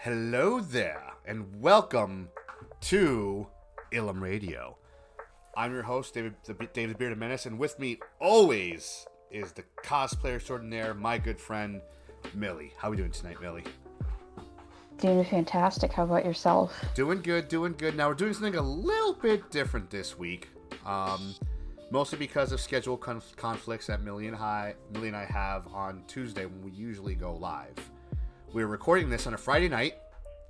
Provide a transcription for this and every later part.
Hello there, and welcome to Ilum Radio. I'm your host, David the Bearded Menace, and with me always is the cosplayer extraordinaire, my good friend, Millie. How are we doing tonight, Millie? Doing fantastic. How about yourself? Doing good. Now, we're doing something a little bit different this week, mostly because of schedule conflicts that Millie and I have on Tuesday when we usually go live. We're recording this on a Friday night,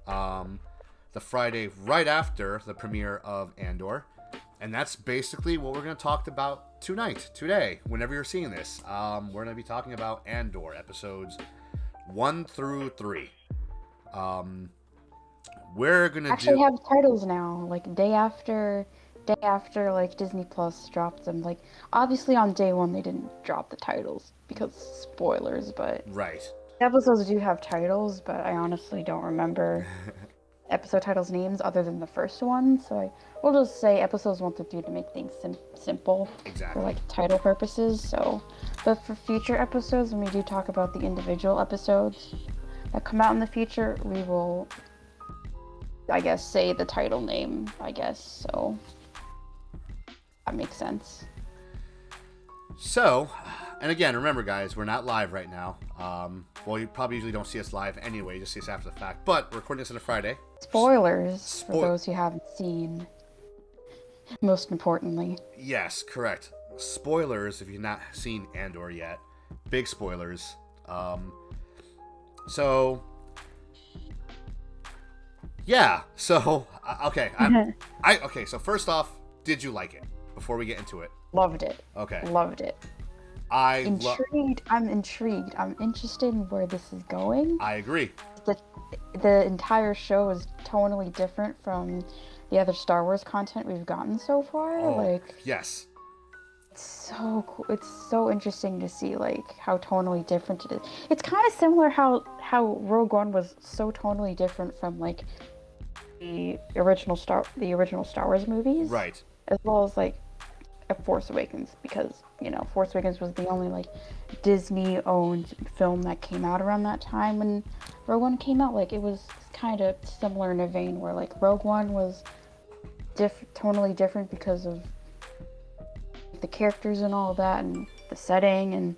the Friday right after the premiere of Andor, and that's basically what we're going to talk about today, whenever you're seeing this. We're going to be talking about Andor, episodes 1 through 3. We're going to actually have titles now, like day after, like Disney Plus dropped them. Like, obviously on day one they didn't drop the titles because spoilers, but... Right. Episodes do have titles, but I honestly don't remember episode titles names other than the first one, so we'll just say episodes 1 through 3 to make things simple. Exactly. For like title purposes. So, but for future episodes, when we do talk about the individual episodes that come out in the future, we will, I guess, say the title name, I guess, so that makes sense. So, and again, remember guys, we're not live right now. Well, you probably usually don't see us live anyway, you just see us after the fact. But we're recording this on a Friday. Spoilers for those who haven't seen, most importantly. Yes, correct. Spoilers if you've not seen Andor yet. Big spoilers. So, yeah. So, okay. Okay, so first off, did you like it? Before we get into it. Loved it. Okay. Loved it. I'm intrigued. I'm interested in where this is going. I agree. The entire show is tonally different from the other Star Wars content we've gotten so far. Oh, yes. It's so cool. It's so interesting to see like how tonally different it is. It's kind of similar how Rogue One was so tonally different from like the original Star Wars movies. Right. As well as like Force Awakens, because Force Awakens was the only like Disney owned film that came out around that time when Rogue One came out. Like, it was kind of similar in a vein where like Rogue One was tonally different because of the characters and all that and the setting, and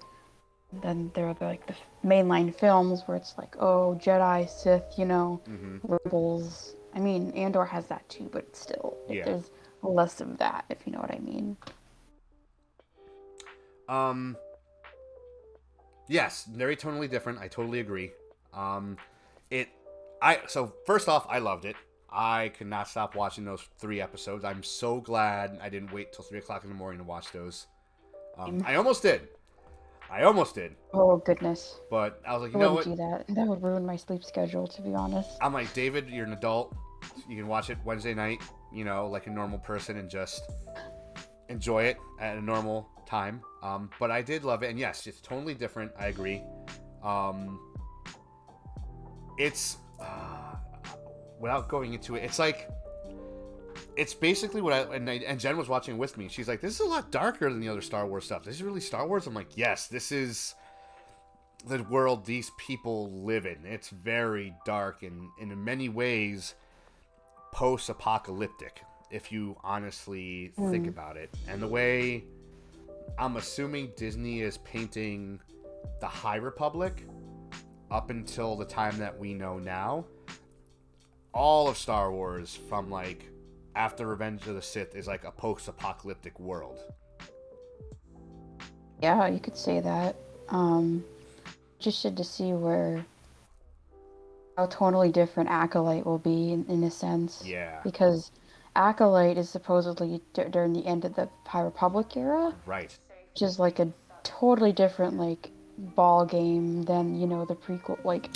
then there are like the mainline films where it's like, oh, Jedi, Sith, rebels. I mean, Andor has that too, but still, there's less of that, if you know what I mean. Yes, very tonally different. I totally agree. So first off, I loved it. I could not stop watching those 3 episodes. I'm so glad I didn't wait till 3 o'clock in the morning to watch those. I almost did. Oh, goodness. But I was like, you know what? I wouldn't do that. That would ruin my sleep schedule, to be honest. I'm like, David, you're an adult. You can watch it Wednesday night, like a normal person, and just enjoy it at a normal time. But I did love it, and yes, it's totally different. I agree. It's without going into it, it's like it's basically what and Jen was watching with me. She's like, "This is a lot darker than the other Star Wars stuff. This is really Star Wars." I'm like, "Yes, this is the world these people live in. It's very dark and in many ways post-apocalyptic, if you honestly think about it. And the way I'm assuming Disney is painting the High Republic up until the time that we know now, all of Star Wars from like after Revenge of the Sith is like a post-apocalyptic world. Yeah, you could say that. Interested to see how totally different Acolyte will be in a sense. Yeah. Because Acolyte is supposedly during the end of the High Republic era. Right. Which is like a totally different like ball game than, the prequel, like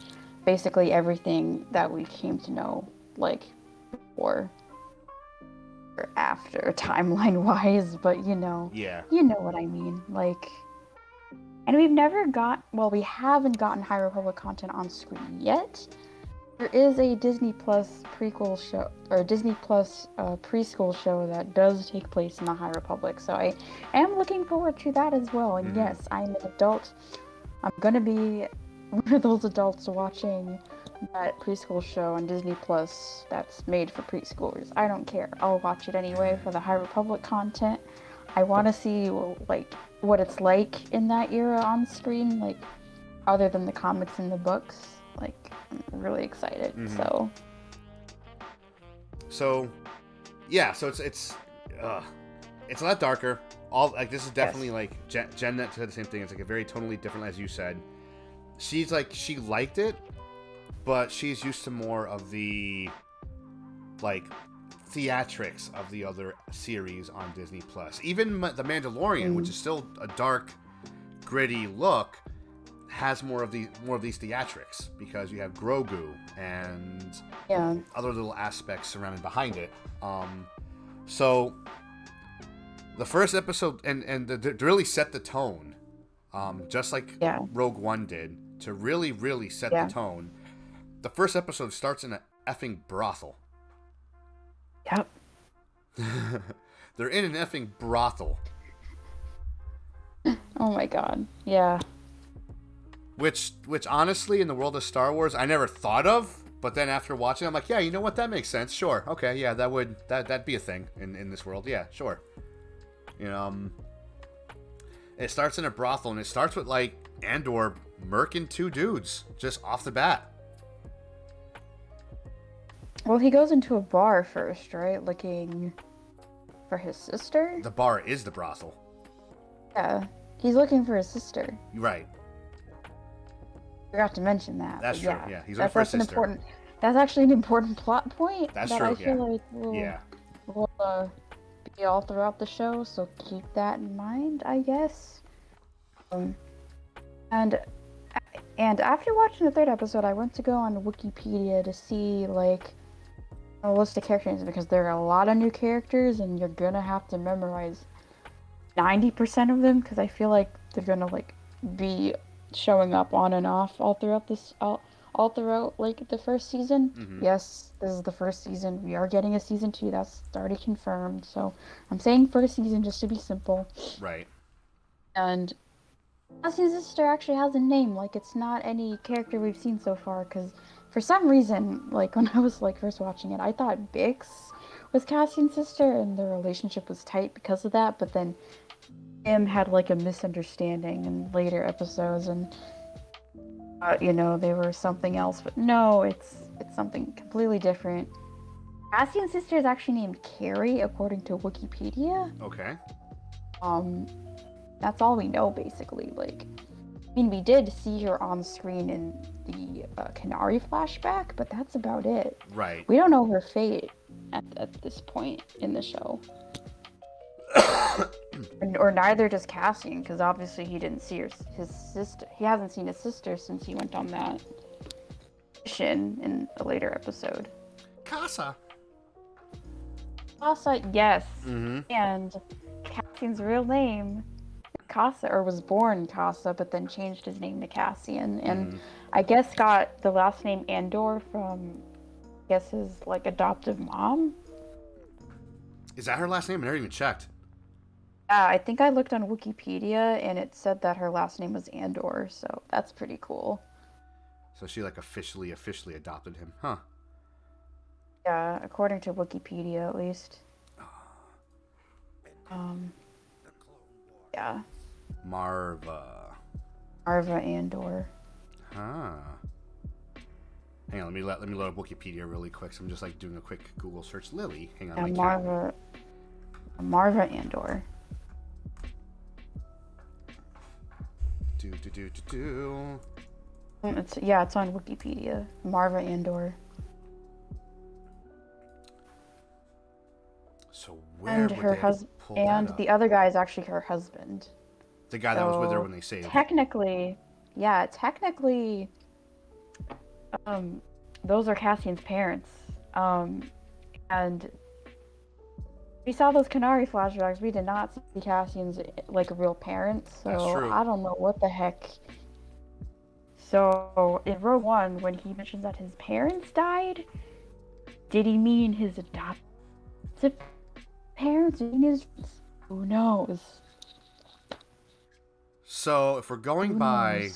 basically everything that we came to know like before or after timeline wise, but Yeah. You know what I mean. Like, and we haven't gotten High Republic content on screen yet. There is a Disney Plus prequel show, or Disney Plus preschool show that does take place in the High Republic, so I am looking forward to that as well. And yes, I'm an adult. I'm gonna be one of those adults watching that preschool show on Disney Plus that's made for preschoolers. I don't care. I'll watch it anyway for the High Republic content. I want to see like what it's like in that era on screen, like other than the comics and the books. Like I'm really excited. So yeah, so it's a lot darker. All like this is definitely like Jen that said the same thing. It's like a very tonally different, as you said. She's like she liked it, but she's used to more of the like theatrics of the other series on Disney Plus. Even The Mandalorian, which is still a dark, gritty look, has more of these theatrics because you have Grogu and other little aspects surrounded behind it. So the first episode and to really set the tone, just like Rogue One did, to really set the tone. The first episode starts in an effing brothel. Yep. They're in an effing brothel. Oh my god. Yeah. Which honestly, in the world of Star Wars, I never thought of. But then after watching, I'm like, yeah, you know what? That makes sense. Sure. Okay. Yeah, that'd be a thing in this world. Yeah, sure. You know, it starts in a brothel, and it starts with like Andor murking two dudes just off the bat. Well, he goes into a bar first, right? Looking for his sister? The bar is the brothel. Yeah. He's looking for his sister. Right. Forgot to mention that. That's true. Yeah, he's looking for his sister. That's actually an important plot point. That's that true. I feel like will be all throughout the show, so keep that in mind, I guess. And after watching the third episode, I went to go on Wikipedia to see like a list of character names because there are a lot of new characters, and you're gonna have to memorize 90% of them because I feel like they're gonna like be showing up on and off all throughout like the first season. Yes, this is the first season. We are getting a season 2. That's already confirmed. So I'm saying first season just to be simple. Right. And Cassian's sister actually has a name. Like it's not any character we've seen so far. Because for some reason, like when I was like first watching it, I thought Bix was Cassian's sister, and their relationship was tight because of that. But then Im had like a misunderstanding in later episodes, and they were something else. But no, it's something completely different. Cassian's sister is actually named Carrie, according to Wikipedia. Okay. That's all we know, basically. Like, I mean, we did see her on screen in the Canary flashback, but that's about it. Right. We don't know her fate at this point in the show. Or neither does Cassian, because obviously he didn't see his sister. He hasn't seen his sister since he went on that mission in a later episode. Casa, yes. Mm-hmm. And Cassian's real name, Casa, or was born Casa, but then changed his name to Cassian, and I guess got the last name Andor from, I guess, his like adoptive mom. Is that her last name? I never even checked. Yeah, I think I looked on Wikipedia and it said that her last name was Andor, so that's pretty cool. So she like officially adopted him, huh? Yeah, according to Wikipedia at least. Yeah. Marva Andor. Huh. Hang on, let me load up Wikipedia really quick. So I'm just like doing a quick Google search. Lily, hang on. Marva Andor. It's on Wikipedia. Marva Andor. So where would they pull that up? The other guy is actually her husband. The guy that was with her when they saved. Technically, those are Cassian's parents. And we saw those Canary flashbacks. We did not see Cassian's like real parents. So that's true. I don't know what the heck. So in Rogue One, when he mentioned that his parents died, did he mean his adoptive parents? Who knows? So if we're going by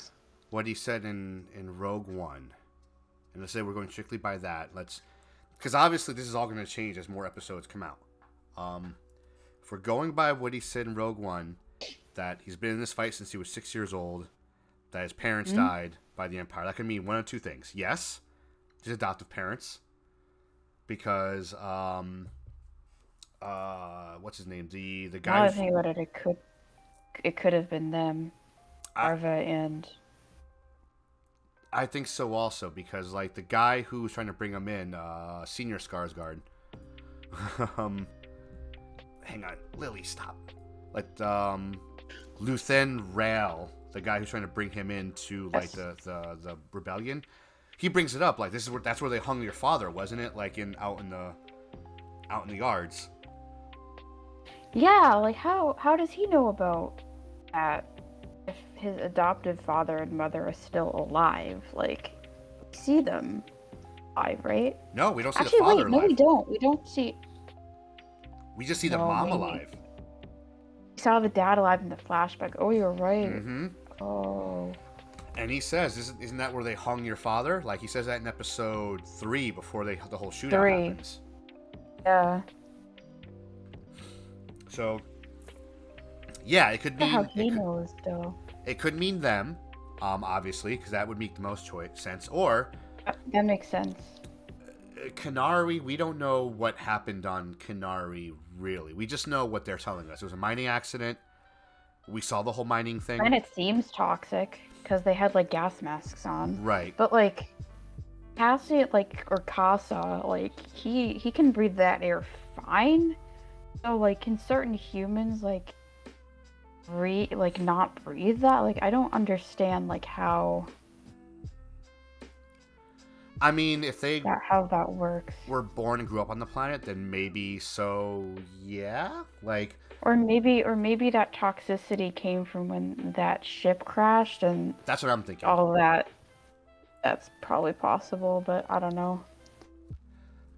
what he said in Rogue One, and let's say we're going strictly by that. Because obviously this is all going to change as more episodes come out. If we're going by what he said in Rogue One, that he's been in this fight since he was 6 years old, that his parents died by the Empire, that could mean one of two things. Yes, his adoptive parents, because what's his name? The guy. Now I think about it, it could have been them, Arva and. I think so also, because like the guy who was trying to bring him in, Senior Skarsgård. Hang on, Lily, stop. Like Luthen Rael, the guy who's trying to bring him into like the rebellion. He brings it up like that's where they hung your father, wasn't it? Like out in the yards. Yeah, like how does he know about that? If his adoptive father and mother are still alive, like we see them alive, right? No, we don't see the father alive. No, we don't. We don't see. We just see the mom alive. We saw the dad alive in the flashback. Oh, you're right. Mm-hmm. Oh. And he says, "Isn't that where they hung your father?" Like he says that in episode 3 before the whole shootout happens. Yeah. So. Yeah, it could mean. How he knows, though. It could mean them, obviously, because that would make the most sense. Or that makes sense. Kenari, we don't know what happened on Kenari, really. We just know what they're telling us. It was a mining accident. We saw the whole mining thing. And it seems toxic because they had like gas masks on. Right. But like Cassie, or Casa, like he can breathe that air fine. So like, can certain humans not breathe that? Like, I don't understand like how. I mean, if they how that works. Were born and grew up on the planet, then maybe so. Yeah, like. Or maybe that toxicity came from when that ship crashed, and that's what I'm thinking. All of that. That's probably possible, but I don't know.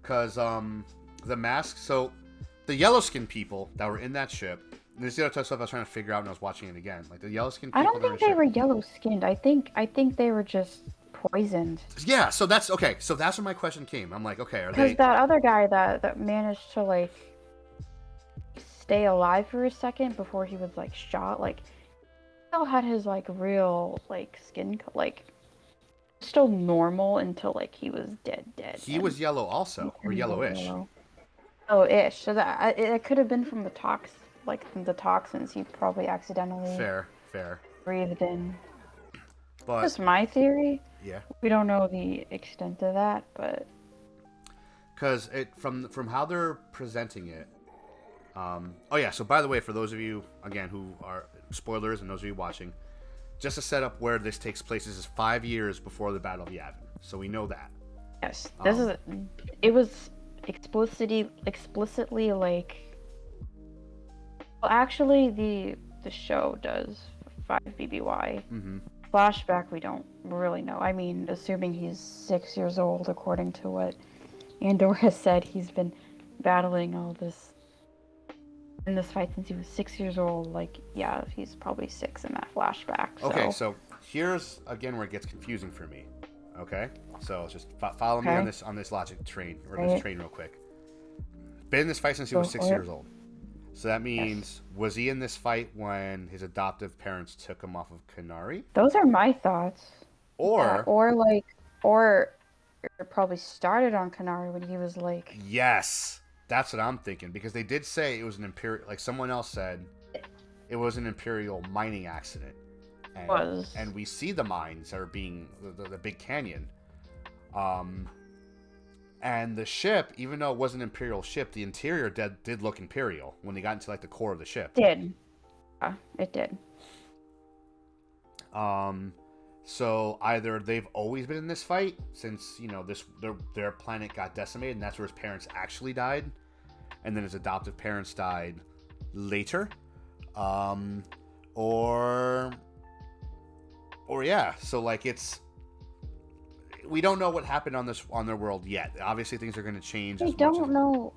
Because the mask. So, the yellow skin people that were in that ship. There's the other stuff I was trying to figure out when I was watching it again. Like the yellow skin people. I don't think they were yellow skinned. I think they were just poisoned. Yeah, so that's okay. So that's where my question came. I'm like, okay, are they? Because that other guy that managed to like stay alive for a second before he was like shot, like still had his like real like skin still normal until like he was dead. He was yellow also, or yellowish. Yellow. Oh, ish. So that it could have been from the from the toxins he probably accidentally fair breathed in. But that's my theory. Yeah. We don't know the extent of that, but because from how they're presenting it. Oh yeah. So by the way, for those of you again who are spoilers and those of you watching, just to set up where this takes place, this is 5 years before the Battle of Yavin, so we know that. Yes, it was explicitly like. Well, actually, the show does 5 BBY. Mm-hmm. Flashback, we don't really know. I mean, assuming he's 6 years old, according to what Andor has said, he's been battling all this in this fight since he was 6 years old. Like, yeah, he's probably 6 in that flashback. So. Okay, so here's again where it gets confusing for me. Okay, so just follow me on this logic train this train real quick. Been in this fight since he was 6 years old. So that means, was he in this fight when his adoptive parents took him off of Kenari? Those are my thoughts. Or it probably started on Kenari when he was like. Yes, that's what I'm thinking, because they did say it was an imperial. Like someone else said, it was an imperial mining accident. And we see the mines that are being the big canyon. And the ship, even though it was an Imperial ship, the interior did look Imperial when they got into like the core of the ship. It did. So either they've always been in this fight since their planet got decimated, and that's where his parents actually died, and then his adoptive parents died later, or yeah. So like we don't know what happened on their world yet. Obviously, things are going to change. We don't know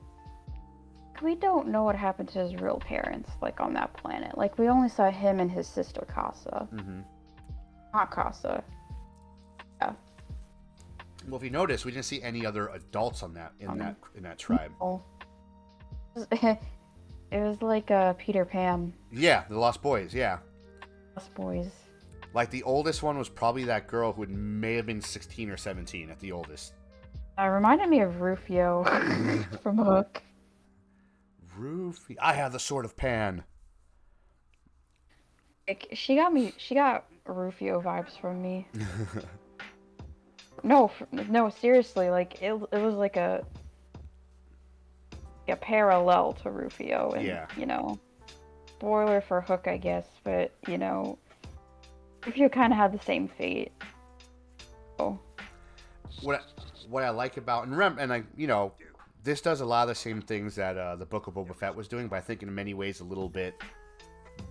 what happened to his real parents, like on that planet. Like we only saw him and his sister Casa. Mm-hmm. Not Casa. Yeah. Well, if you notice, we didn't see any other adults on that in that tribe. Oh. It was like Peter Pan. Yeah, the Lost Boys. Yeah, Lost Boys. like the oldest one was probably that girl who may have been 16 or 17 at the oldest. Reminded me of Rufio from Hook. Rufio. I have the sword of Pan. Like, she got Rufio vibes from me. No, seriously, like it was like a parallel to Rufio, and Yeah. you know, spoiler for Hook, I guess, but you know, Rufio kind of had the same fate. Oh, What I like about this does a lot of the same things that the Book of Boba Fett was doing, but I think in many ways a little bit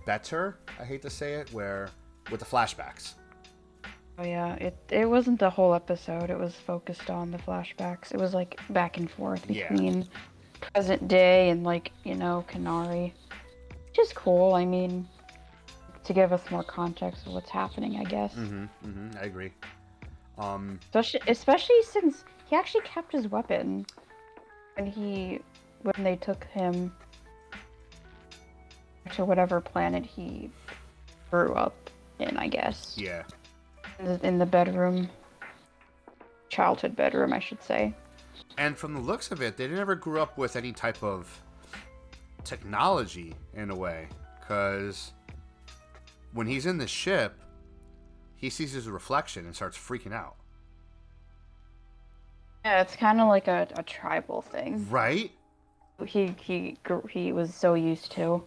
better. I hate to say it, where with the flashbacks. oh yeah, it wasn't the whole episode. It was focused on the flashbacks. It was like back and forth between present day and like, you know, Kenari. Which is cool. I mean, to give us more context of what's happening, I guess. I agree. Especially since he actually kept his weapon when they took him to whatever planet he grew up in, I guess. Yeah. In the bedroom. Childhood bedroom, I should say. And from the looks of it, they never grew up with any type of technology in a way. Because when he's in the ship, he sees his reflection and starts freaking out. Yeah, it's kind of like a tribal thing. Right? He was so used to.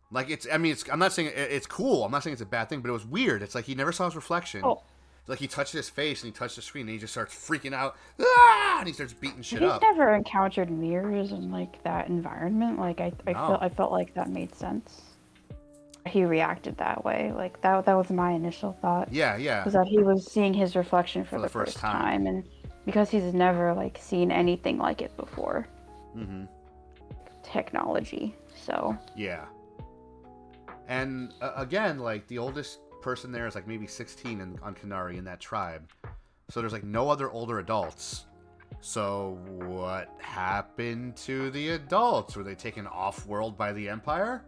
Like, I'm not saying it's cool. I'm not saying it's a bad thing, but it was weird. It's like he never saw his reflection. Oh. Like, he touched his face and he touched the screen and he just starts freaking out. Ah! And he starts beating shit up. He's never encountered mirrors in, like, that environment. Like, I felt like that made sense. He reacted that way. Like, that was my initial thought. Yeah. Was that he was seeing his reflection for the first time. And because he's never, like, seen anything like it before. Mm-hmm. Technology, so. Yeah. And, again, like, the oldest person there is, like, maybe 16 on Kenari in that tribe. So there's, like, no other older adults. So what happened to the adults? Were they taken off-world by the Empire?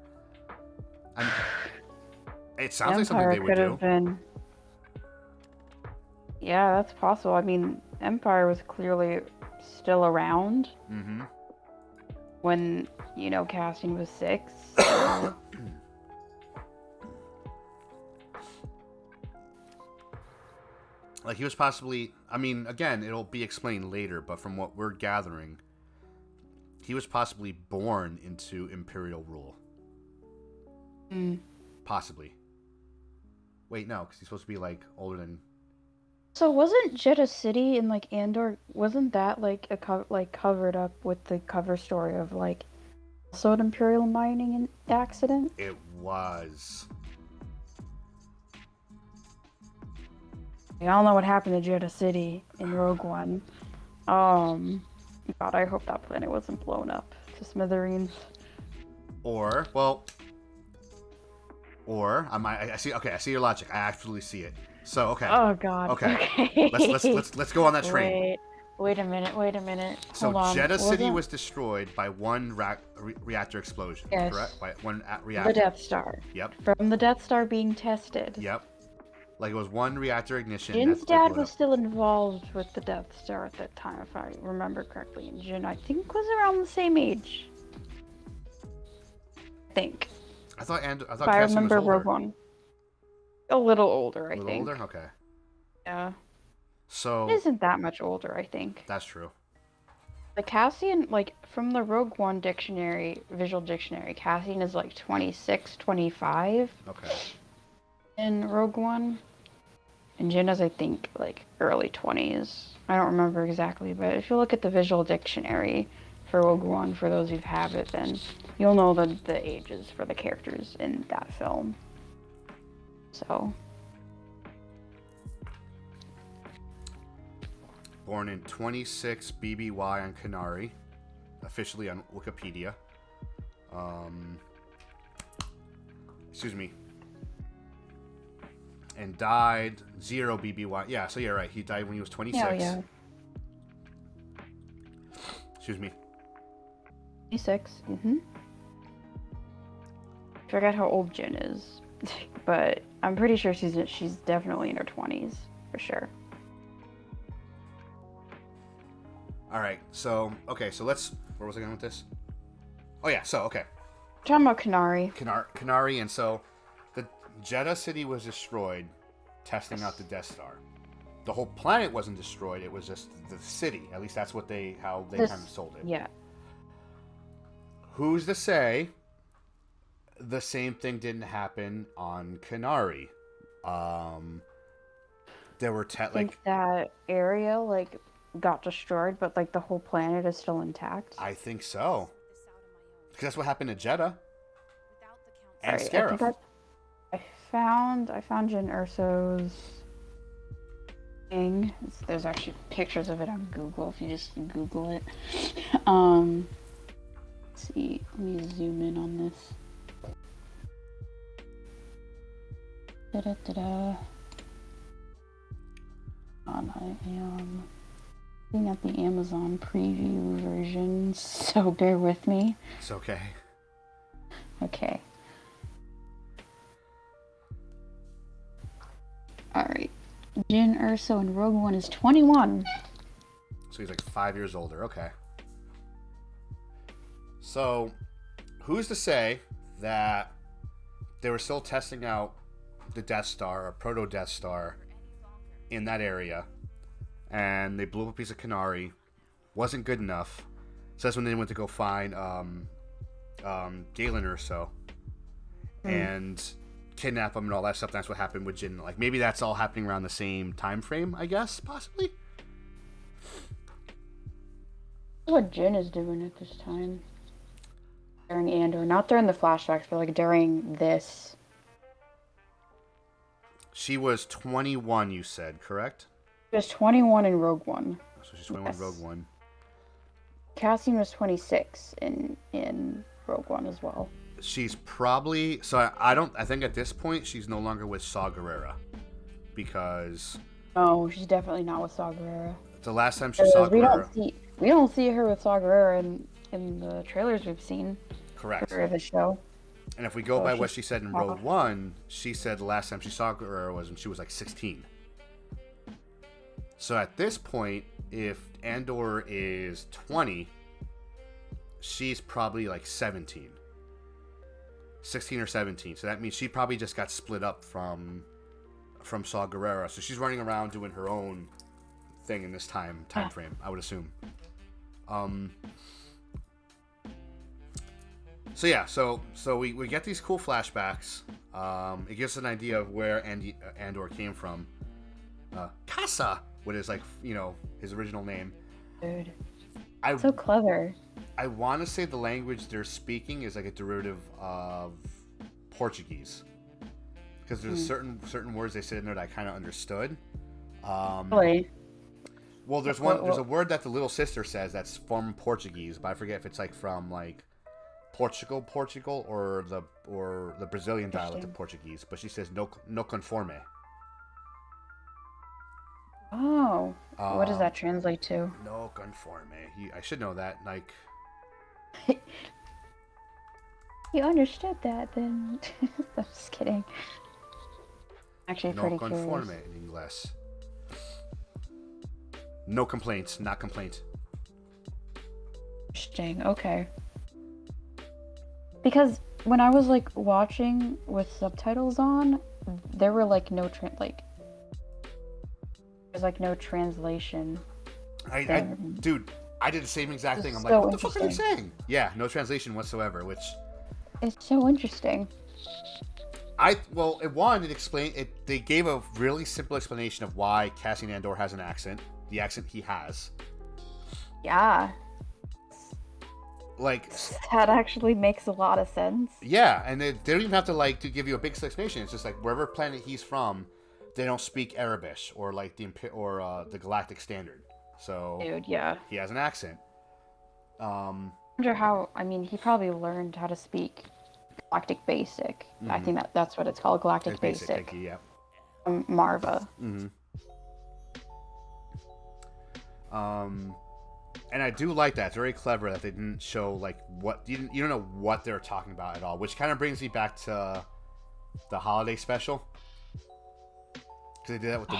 It sounds like something they would do. Been... Yeah, that's possible. I mean, Empire was clearly still around when, you know, Cassian was 6. So... Like, he was possibly... I mean, again, it'll be explained later, but from what we're gathering, he was possibly born into Imperial rule. Possibly. Wait, no, because he's supposed to be, like, older than... So wasn't Jeddah City in, like, Andor, wasn't that, like, covered up with the cover story of, like, also an Imperial mining accident? It was. I don't know what happened to Jeddah City in Rogue One. God, I hope that planet wasn't blown up to smithereens. Or I see. Okay, I see your logic. I absolutely see it. So okay. Oh God. Okay. Let's go on that train. Wait a minute. So Hold on. Jeddah City was destroyed by one reactor explosion. Yes. Correct. By one reactor. The Death Star. Yep. From the Death Star being tested. Yep. Like, it was one reactor ignition. Jin's dad was still involved with the Death Star at that time, if I remember correctly. And Jin, I think, was around the same age. I thought if I remember Rogue One. A little older, I think. A little older? Okay. Yeah. So... It isn't that much older, I think. That's true. The Cassian, like, from the Rogue One dictionary, visual dictionary, Cassian is, like, 26, 25. Okay. In Rogue One. And Jin is, I think, like, early 20s. I don't remember exactly, but if you look at the visual dictionary for Rogue One, for those who have it, then you'll know the ages for the characters in that film. So. Born in 26 BBY on Kenari, officially on Wikipedia. Excuse me. and died. 0 BBY. Yeah, so you're right. He died when he was 26. Yeah. Excuse me. 26. Forget how old Jin is, but I'm pretty sure she's definitely in her 20s for sure. All right. So let's. Where was I going with this? Oh yeah. So okay. Talking about Kanari. Kanari, and so the Jeddah city was destroyed, testing out the Death Star. The whole planet wasn't destroyed; it was just the city. At least that's what how they kind of sold it. Yeah. Who's to say the same thing didn't happen on Kanari? There were I think that area got destroyed, but the whole planet is still intact. I think so. Because that's what happened to Jeddah. And Right, Scarif. I found Jin Urso's thing. There's actually pictures of it on Google if you just Google it. Let's see, let me zoom in on this. Da-da-da-da. I am looking at the Amazon preview version, so bear with me. It's okay. Okay. Alright. Jin Urso in Rogue One is 21. So he's 5 years older. Okay. So, who's to say that they were still testing out the Death Star, or Proto Death Star, in that area, and they blew up a piece of Kanari, wasn't good enough. So that's when they went to go find Galen Urso and kidnap him and all that stuff. That's what happened with Jin. Maybe that's all happening around the same time frame, I guess, possibly. What Jin is doing at this time during Andor, not during the flashbacks, but during this. She was 21, you said, correct? She was 21 in Rogue One. So she's 21 in Rogue One. Cassian was 26 in Rogue One as well. She's probably... So I think at this point, she's no longer with Saw Gerrera. Because... No, she's definitely not with Saw Gerrera. The last time she saw Gerrera... We don't see her with Saw Gerrera in the trailers we've seen. Correct. For the show. And if we go by what she said in Rogue One, she said the last time she saw Gerrera was when she was 16. So at this point, if Andor is 20, she's probably 17. 16 or 17. So that means she probably just got split up from Saw Gerrera. So she's running around doing her own thing in this time frame, I would assume. So yeah, so we get these cool flashbacks. It gives us an idea of where Andor came from. Casa, what is his original name. Dude, so clever. I want to say the language they're speaking is a derivative of Portuguese, because there's certain words they said in there that I kind of understood. Really? Well, there's a word that the little sister says that's from Portuguese, but I forget if it's from Portugal, or the Brazilian dialect of Portuguese. But she says no conforme. Oh, what does that translate to? No conforme. I should know that. You understood that, then? I'm just kidding. Actually, no pretty conforme curious. in English. No complaints, not complaint. Interesting. Okay. Because when I was watching with subtitles on, there were no there's no translation. Dude, I did the same exact thing. I'm so what the fuck are they saying? Yeah, no translation whatsoever, which... It's so interesting. It explained it. They gave a really simple explanation of why Cassian Andor has an accent, the accent he has. Yeah. That actually makes a lot of sense. Yeah, and they don't even have to give you a big explanation. It's just wherever planet he's from, they don't speak Arabish or the Galactic Standard. So, dude, yeah, he has an accent. I wonder how. I mean, he probably learned how to speak Galactic Basic. Mm-hmm. I think that's what it's called, Galactic Basic. Yeah. Marva. Mm-hmm. And I do like that. It's very clever that they didn't show like what you don't know what they're talking about at all, which kind of brings me back to the holiday special. Because they did that with the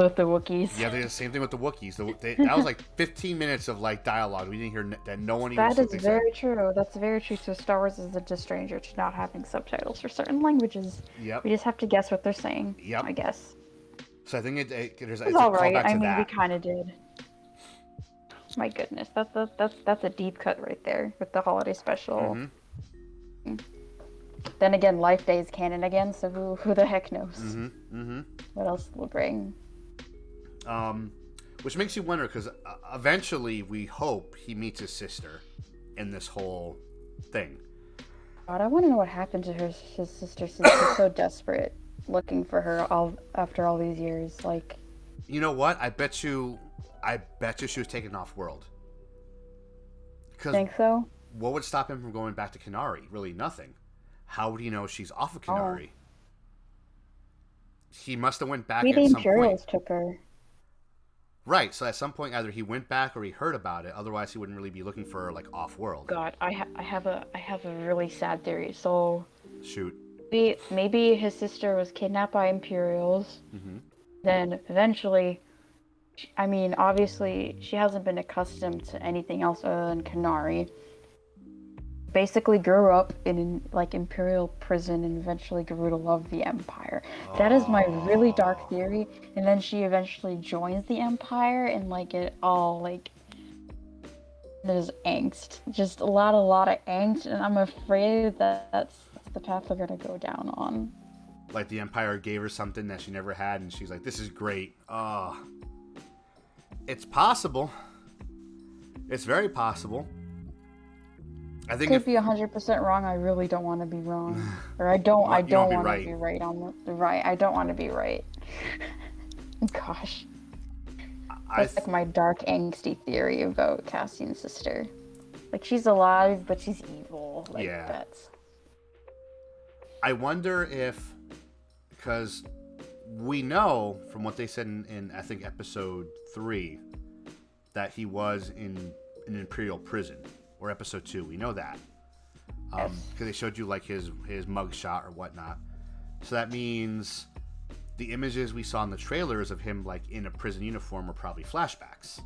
With the Wookiees. yeah, they did the same thing with the Wookiees. That was like 15 minutes of like dialogue. We didn't hear that. No one even. That is very true. That's very true. So Star Wars is a stranger to not having subtitles for certain languages. Yep. We just have to guess what they're saying. Yep. I guess. So I think it's a all right. callback to I mean, that. we kind of did. My goodness, that's a deep cut right there with the holiday special. Mm-hmm. Then again, Life Day is canon again, so who the heck knows? Mm-hmm. Mm-hmm. What else will bring? Which makes you wonder, because eventually we hope he meets his sister in this whole thing. God, I want to know what happened to his sister since he's so desperate looking for her after all these years. Like, you know what? I bet you she was taken off world. Think so? What would stop him from going back to Kenari? Really, nothing. How would he know she's off of Kenari? He must have went back maybe at the some Imperials point. took her. Right, so at some point either he went back or he heard about it. Otherwise, he wouldn't really be looking for her like off world. God, I have a really sad theory. So, shoot, maybe his sister was kidnapped by Imperials. Mm-hmm. Then eventually, I mean, obviously she hasn't been accustomed to anything else other than Kenari. Basically grew up in like Imperial prison and eventually grew to love the Empire. That is my really dark theory. And then she eventually joins the Empire and like it all like there's angst. Just a lot of angst, and I'm afraid that that's the path they're gonna go down on. Like the Empire gave her something that she never had, and she's like, "This is great." It's possible. It's very possible. I think could be 100% wrong. I really don't want to be wrong, or I don't want to be right on the right. I don't want to be right. Gosh, that's like my dark angsty theory about Cassian's sister. Like she's alive, but she's evil. Like, yeah. That's. I wonder if, because we know from what they said in I think episode 3 that he was in an Imperial prison. Or episode 2, we know that. Because they showed you like his mugshot or whatnot. So that means the images we saw in the trailers of him like in a prison uniform were probably flashbacks.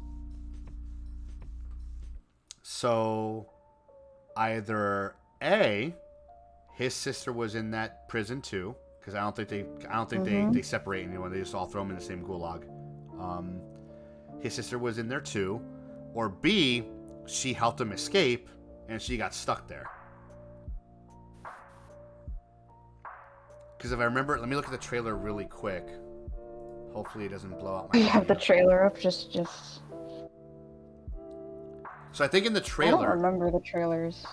So either A, his sister was in that prison too, because I don't think they separate anyone. They just all throw them in the same gulag. His sister was in there too, or B, she helped him escape, and she got stuck there. Because if I remember, let me look at the trailer really quick. Hopefully it doesn't blow out my... You have the trailer up, just... So I think in the trailer... I don't remember the trailers.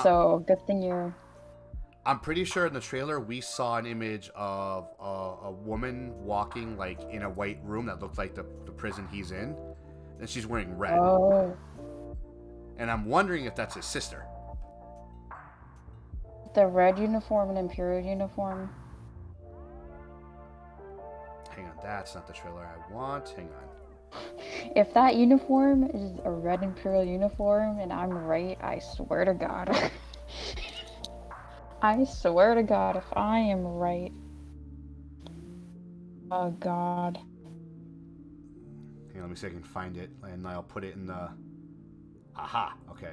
So, good thing you're... I'm pretty sure in the trailer we saw an image of a woman walking like in a white room that looked like the prison he's in. And she's wearing red. Oh... And I'm wondering if that's his sister. The red uniform and Imperial uniform. Hang on, that's not the trailer I want. Hang on. If that uniform is a red Imperial uniform and I'm right, I swear to God. I swear to God, if I am right. Oh, God. Hang on, let me see if I can find it. And I'll put it in the... Aha, okay.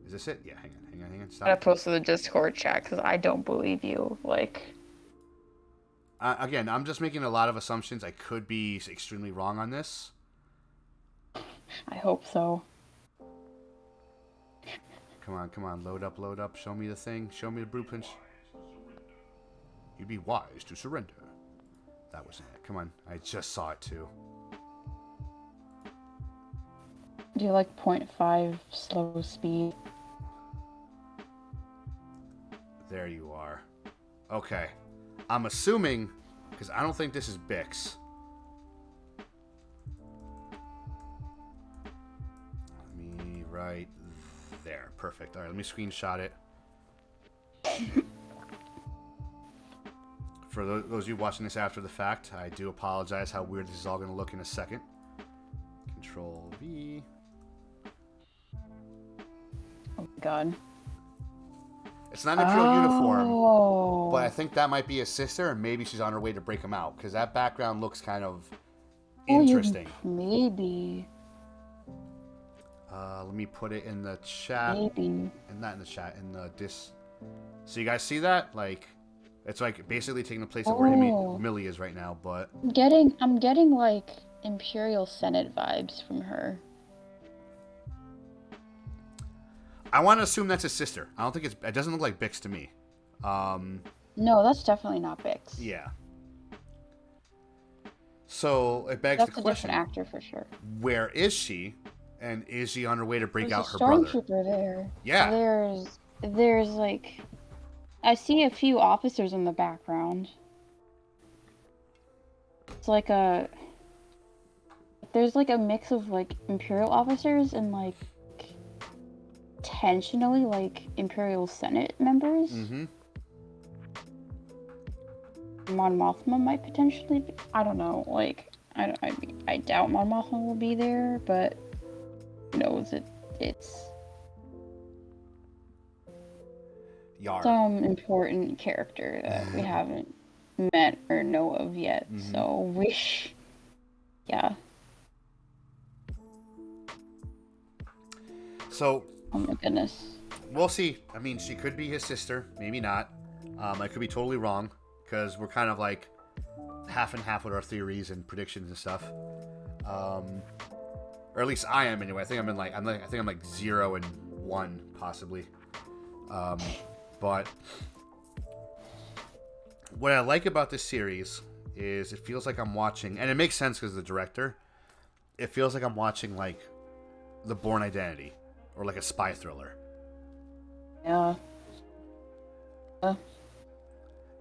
Is this it? Yeah, hang on. Stop. I'm gonna post to the Discord chat because I don't believe you. Like, again, I'm just making a lot of assumptions. I could be extremely wrong on this. I hope so. Come on. Load up. Show me the thing. Show me the blueprints. You'd be wise to surrender. That was it. Come on. I just saw it too. Do you like 0.5 slow speed? There you are. Okay. I'm assuming, because I don't think this is Bix. Let me right there. Perfect. All right, let me screenshot it. for those of you watching this after the fact, I do apologize how weird this is all going to look in a second. Control V. Oh my god. It's not an Imperial uniform, but I think that might be his sister, and maybe she's on her way to break him out, because that background looks kind of interesting. Maybe. Let me put it in the chat. Maybe. And not in the chat, in the dis. So you guys see that? Like, it's like basically taking the place of where Millie is right now, but... I'm getting like Imperial Senate vibes from her. I want to assume that's his sister. I don't think it doesn't look like Bix to me. No, that's definitely not Bix. Yeah. So it begs the question. That's a different actor for sure. Where is she? And is she on her way to break out her brother? There's a stormtrooper there. Yeah. There's like... I see a few officers in the background. It's like a... There's like a mix of like Imperial officers and like... intentionally like Imperial Senate members. Mm-hmm. Mon Mothma might potentially be, I don't know, like I doubt Mon Mothma will be there, but who knows, it's Yar. some important character that we haven't met or know of yet. Mm-hmm. So yeah. So Oh my goodness. we'll see. I mean, she could be his sister, maybe not. I could be totally wrong, because we're kind of like half and half with our theories and predictions and stuff. Or at least I am anyway. I think I'm like 0 and 1 possibly. But what I like about this series is it feels like I'm watching, and it makes sense because of the director. It feels like I'm watching like The Bourne Identity or like a spy thriller. Yeah.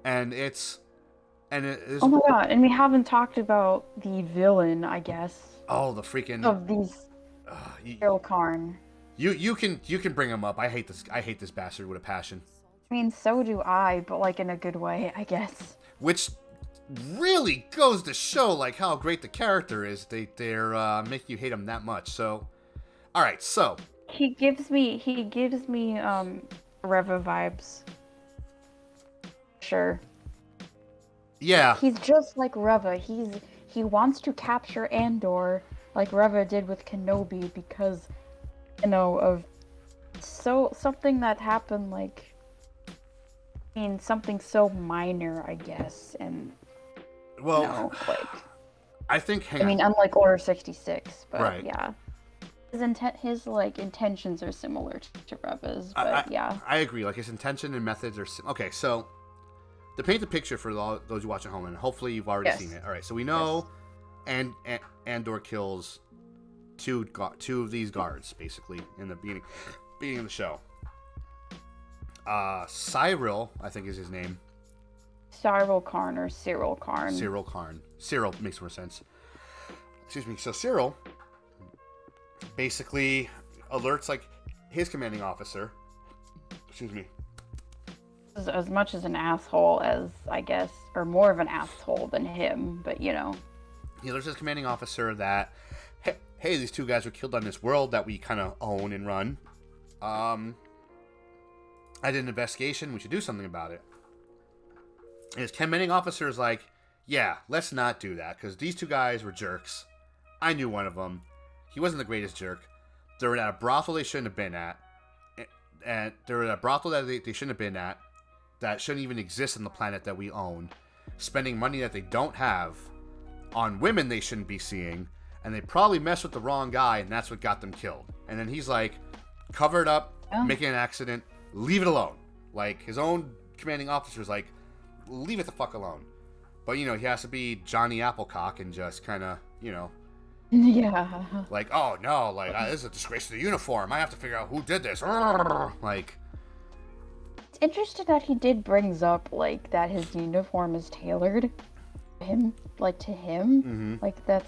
And it is. Oh my god! And we haven't talked about the villain, I guess. Oh, the freaking of these. Errol Karn. You can bring him up. I hate this bastard with a passion. I mean, so do I, but like in a good way, I guess. Which really goes to show like how great the character is. They're making you hate him that much. So, all right. So he gives me Reva vibes. Sure. Yeah. He's just like Reva. He wants to capture Andor like Reva did with Kenobi because, of something that happened like. I mean, something so minor, I guess, and well, I think. Unlike Order 66, but right. Yeah, his intentions are similar to Reva's, but yeah. I agree. Like his intention and methods are okay. So, to paint the picture for those who watch at home, and hopefully you've already seen it. All right, so we know, Andor kills two of these guards basically in the beginning of the show. Cyril, I think is his name. Cyril Karn or Cyril Karn. Cyril Karn. Cyril makes more sense. Excuse me. So Cyril basically alerts like his commanding officer. Excuse me. As much as an asshole as, I guess, or more of an asshole than him, but He alerts his commanding officer that, hey, these two guys were killed on this world that we kind of own and run. I did an investigation. We should do something about it. And his commanding officer is like, yeah, let's not do that because these two guys were jerks. I knew one of them. He wasn't the greatest jerk. They were at a brothel they shouldn't have been at. And they were at a brothel that they shouldn't have been at. That shouldn't even exist on the planet that we own. Spending money that they don't have on women they shouldn't be seeing. And they probably messed with the wrong guy and that's what got them killed. And then he's like, cover it up, making an accident. Leave it alone. Like, his own commanding officer's like, leave it the fuck alone. But, he has to be Johnny Applecock and just kind of, Yeah. Like, oh, no, like, this is a disgrace to the uniform. I have to figure out who did this. Like. It's interesting that he did brings up, like, that his uniform is tailored to him. Mm-hmm. Like, that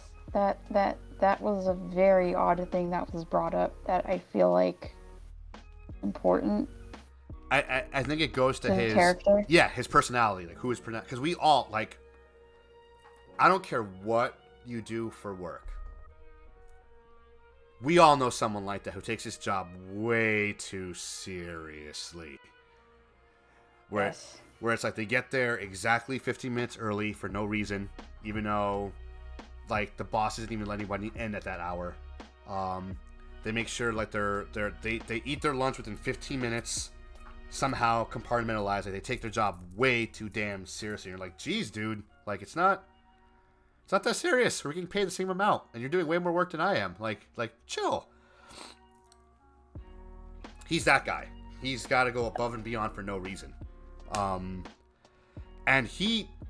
was a very odd thing that was brought up that I feel like important. I think it goes to his character. Yeah, his personality, like who is because we all like. I don't care what you do for work. We all know someone like that who takes his job way too seriously. Where it's like they get there exactly 15 minutes early for no reason, even though like the boss isn't even letting anybody in at that hour. They make sure like they eat their lunch within 15 minutes. Somehow compartmentalize it. They take their job way too damn seriously. You're like, geez, dude, like it's not that serious. We're getting paid the same amount, and you're doing way more work than I am. Like chill. He's that guy. He's got to go above and beyond for no reason. And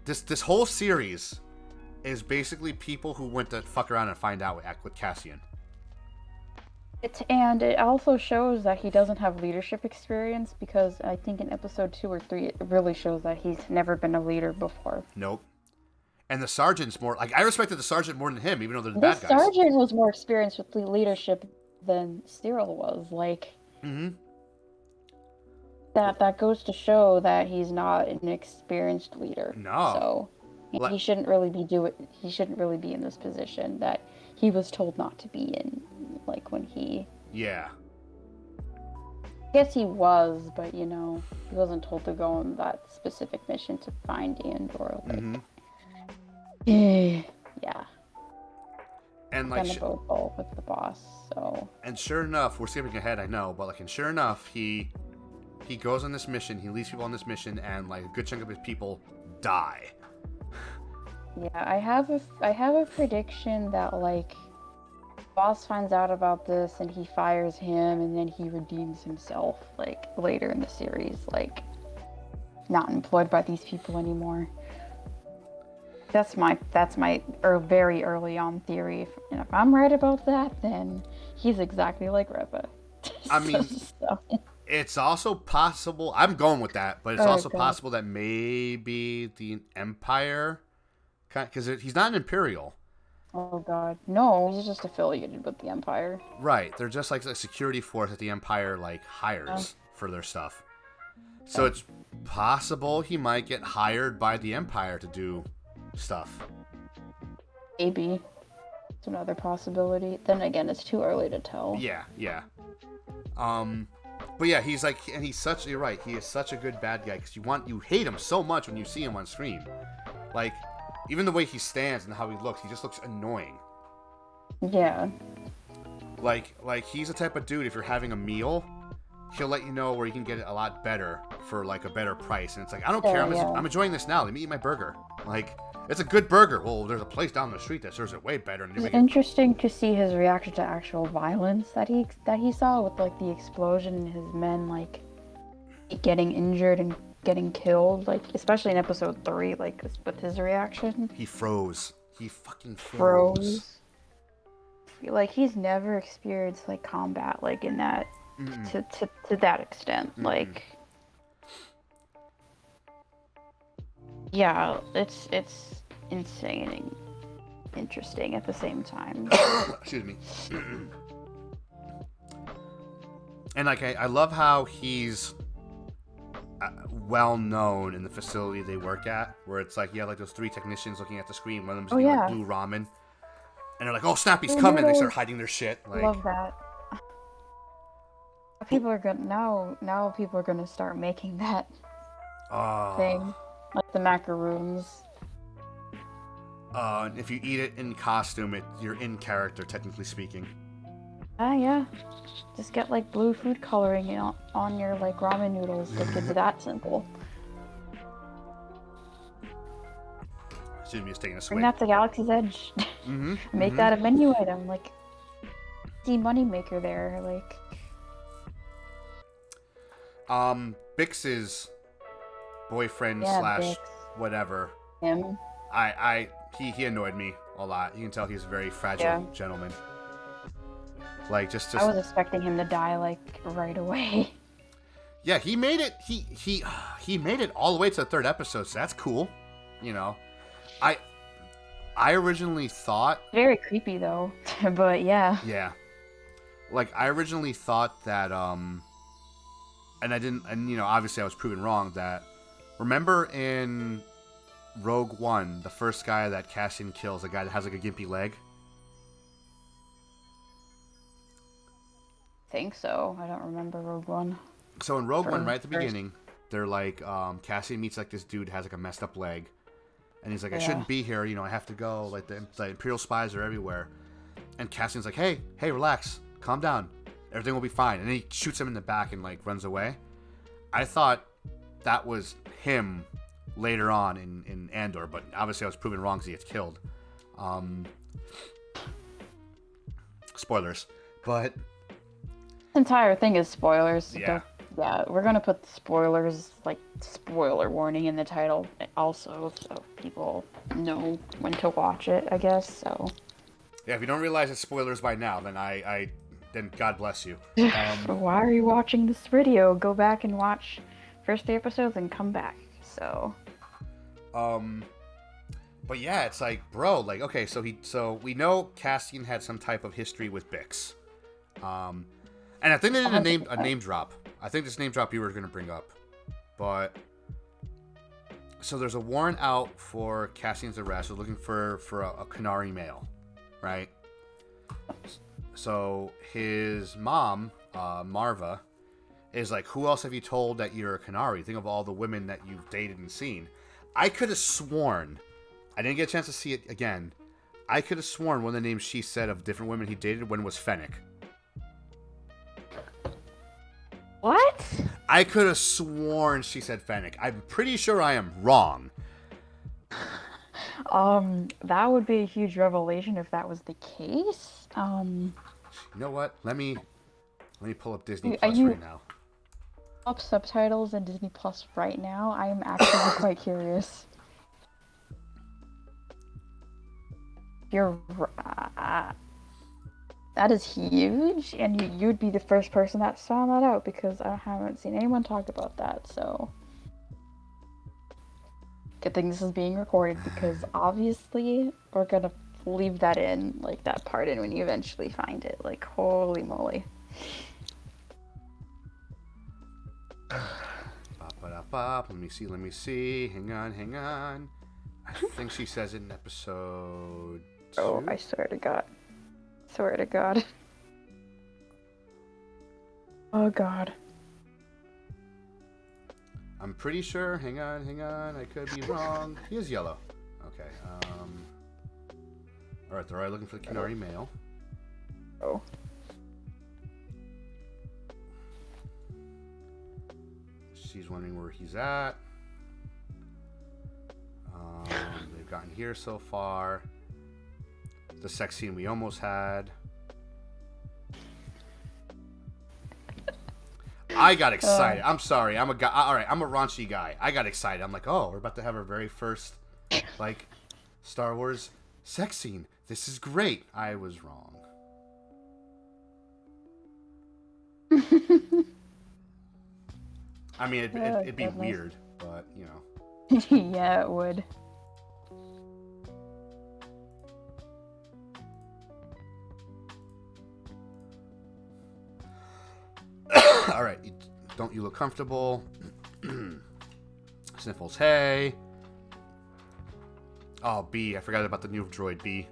this whole series is basically people who went to fuck around and find out with Cassian. It also shows that he doesn't have leadership experience, because I think in episode 2 or 3 it really shows that he's never been a leader before. Nope. And the sergeant's more like, I respected the sergeant more than him, even though they're the bad guys. The sergeant was more experienced with leadership than Cyril was. Like, that goes to show that he's not an experienced leader. No. So he shouldn't really be in this position that he was told not to be in. Like when he. Yeah. I guess he was, but he wasn't told to go on that specific mission to find Andor. Like, yeah. And like both with the boss, so. And sure enough, we're skipping ahead, I know, but like, and sure enough, he goes on this mission. He leads people on this mission, and like a good chunk of his people die. Yeah, I have a prediction that like, boss finds out about this and he fires him, and then he redeems himself like later in the series, like not employed by these people anymore. That's my very early on theory. If I'm right about that, then he's exactly like Reva. I mean, it's also possible. I'm going with that, but it's also possible that maybe the Empire, because he's not an Imperial. Oh god, no! He's just affiliated with the Empire. Right, they're just like a security force that the Empire like hires for their stuff. So it's possible he might get hired by the Empire to do stuff. Maybe. It's another possibility. Then again, it's too early to tell. Yeah. But yeah, he's like, and you're right, he is such a good bad guy, because you hate him so much when you see him on screen. Like, even the way he stands and how he just looks annoying. Yeah. Like he's the type of dude, if you're having a meal, he'll let you know where you can get it a lot better for like a better price. And it's like, I don't care, I'm enjoying this now. Let me eat my burger. Like, it's a good burger. Well, there's a place down the street that serves it way better. And it's interesting to see his reaction to actual violence that he saw, with like the explosion and his men like getting injured and getting killed, like especially in episode 3, like with his reaction. He froze. He fucking froze. Like, he's never experienced like combat like in that to that extent. Like, yeah, it's insane and interesting at the same time. Excuse me. And like, I love how he's well known in the facility they work at, where it's like, like those 3 technicians looking at the screen. One of them's eating like blue ramen, and they're like, "Oh snap, he's coming!" They start hiding their shit. Like, love that. People are gonna now. People are gonna start making that thing, like the macaroons. If you eat it in costume, you're in character, technically speaking. Yeah. Just get like blue food coloring on your like ramen noodles. Like, it's that simple. Excuse me, it's taking a swig. Bring that to Galaxy's Edge. Make that a menu item. Like, the moneymaker there. Like, Bix's boyfriend / Bix. whatever. Him. He annoyed me a lot. You can tell he's a very fragile gentleman. Like, just I was expecting him to die like right away. Yeah, he made it. He made it all the way to the 3rd episode, so that's cool. I originally thought, very creepy though, but yeah. Like, I originally thought that and I didn't, and obviously I was proven wrong. That remember in Rogue One, the first guy that Cassian kills, a guy that has like a gimpy leg. I think so. I don't remember Rogue One. So in Rogue One, right at the beginning, they're like, Cassian meets like this dude has like a messed up leg, and he's like, I shouldn't be here. I have to go. Like the Imperial spies are everywhere, and Cassian's like, hey, relax, calm down, everything will be fine. And then he shoots him in the back and like runs away. I thought that was him later on in Andor, but obviously I was proven wrong because he gets killed. Spoilers, but Entire thing is spoilers. So yeah. Yeah, we're gonna put spoilers, like spoiler warning in the title also, so people know when to watch it, I guess. So Yeah, if you don't realize it's spoilers by now, then then God bless you. why are you watching this video? Go back and watch first 3 episodes and come back. So but yeah, it's like, bro, like, okay, so we know Cassian had some type of history with Bix. And I think they did a name drop. I think this name drop you were going to bring up. But so there's a warrant out for Cassian's arrest. We're looking for a Kenari male, right? So his mom, Marva, is like, who else have you told that you're a Kenari? Think of all the women that you've dated and seen. I could have sworn, I didn't get a chance to see it again. I could have sworn one of the names she said of different women he dated when was Fennec. what? I could have sworn she said Fennec. I'm pretty sure I am wrong. That would be a huge revelation if that was the case. You know what? Let me pull up Disney Are Plus you right now. up subtitles in Disney Plus right now? I am actually quite curious. You're that is huge, and you'd be the first person that's found that out because I haven't seen anyone talk about that. So good thing this is being recorded because obviously we're gonna leave that in, like that part in when you eventually find it. Like holy moly. Let me see. Hang on. I think she says it in episode 2. Oh, I swear to God. Oh God. I'm pretty sure. Hang on. I could be wrong. He is yellow. Okay. Alright, they're already looking for the Kenari male. Oh. She's wondering where he's at. They've gotten here so far. The sex scene we almost had. I got excited. I'm sorry. I'm a guy. All right, I'm a raunchy guy. I got excited. I'm like, oh, we're about to have our very first, like, Star Wars sex scene. This is great. I was wrong. I mean, it'd be weird, but you know. Yeah, it would. All right, don't you look comfortable? Sniffles, hey. Oh, B. I forgot about the new droid, B.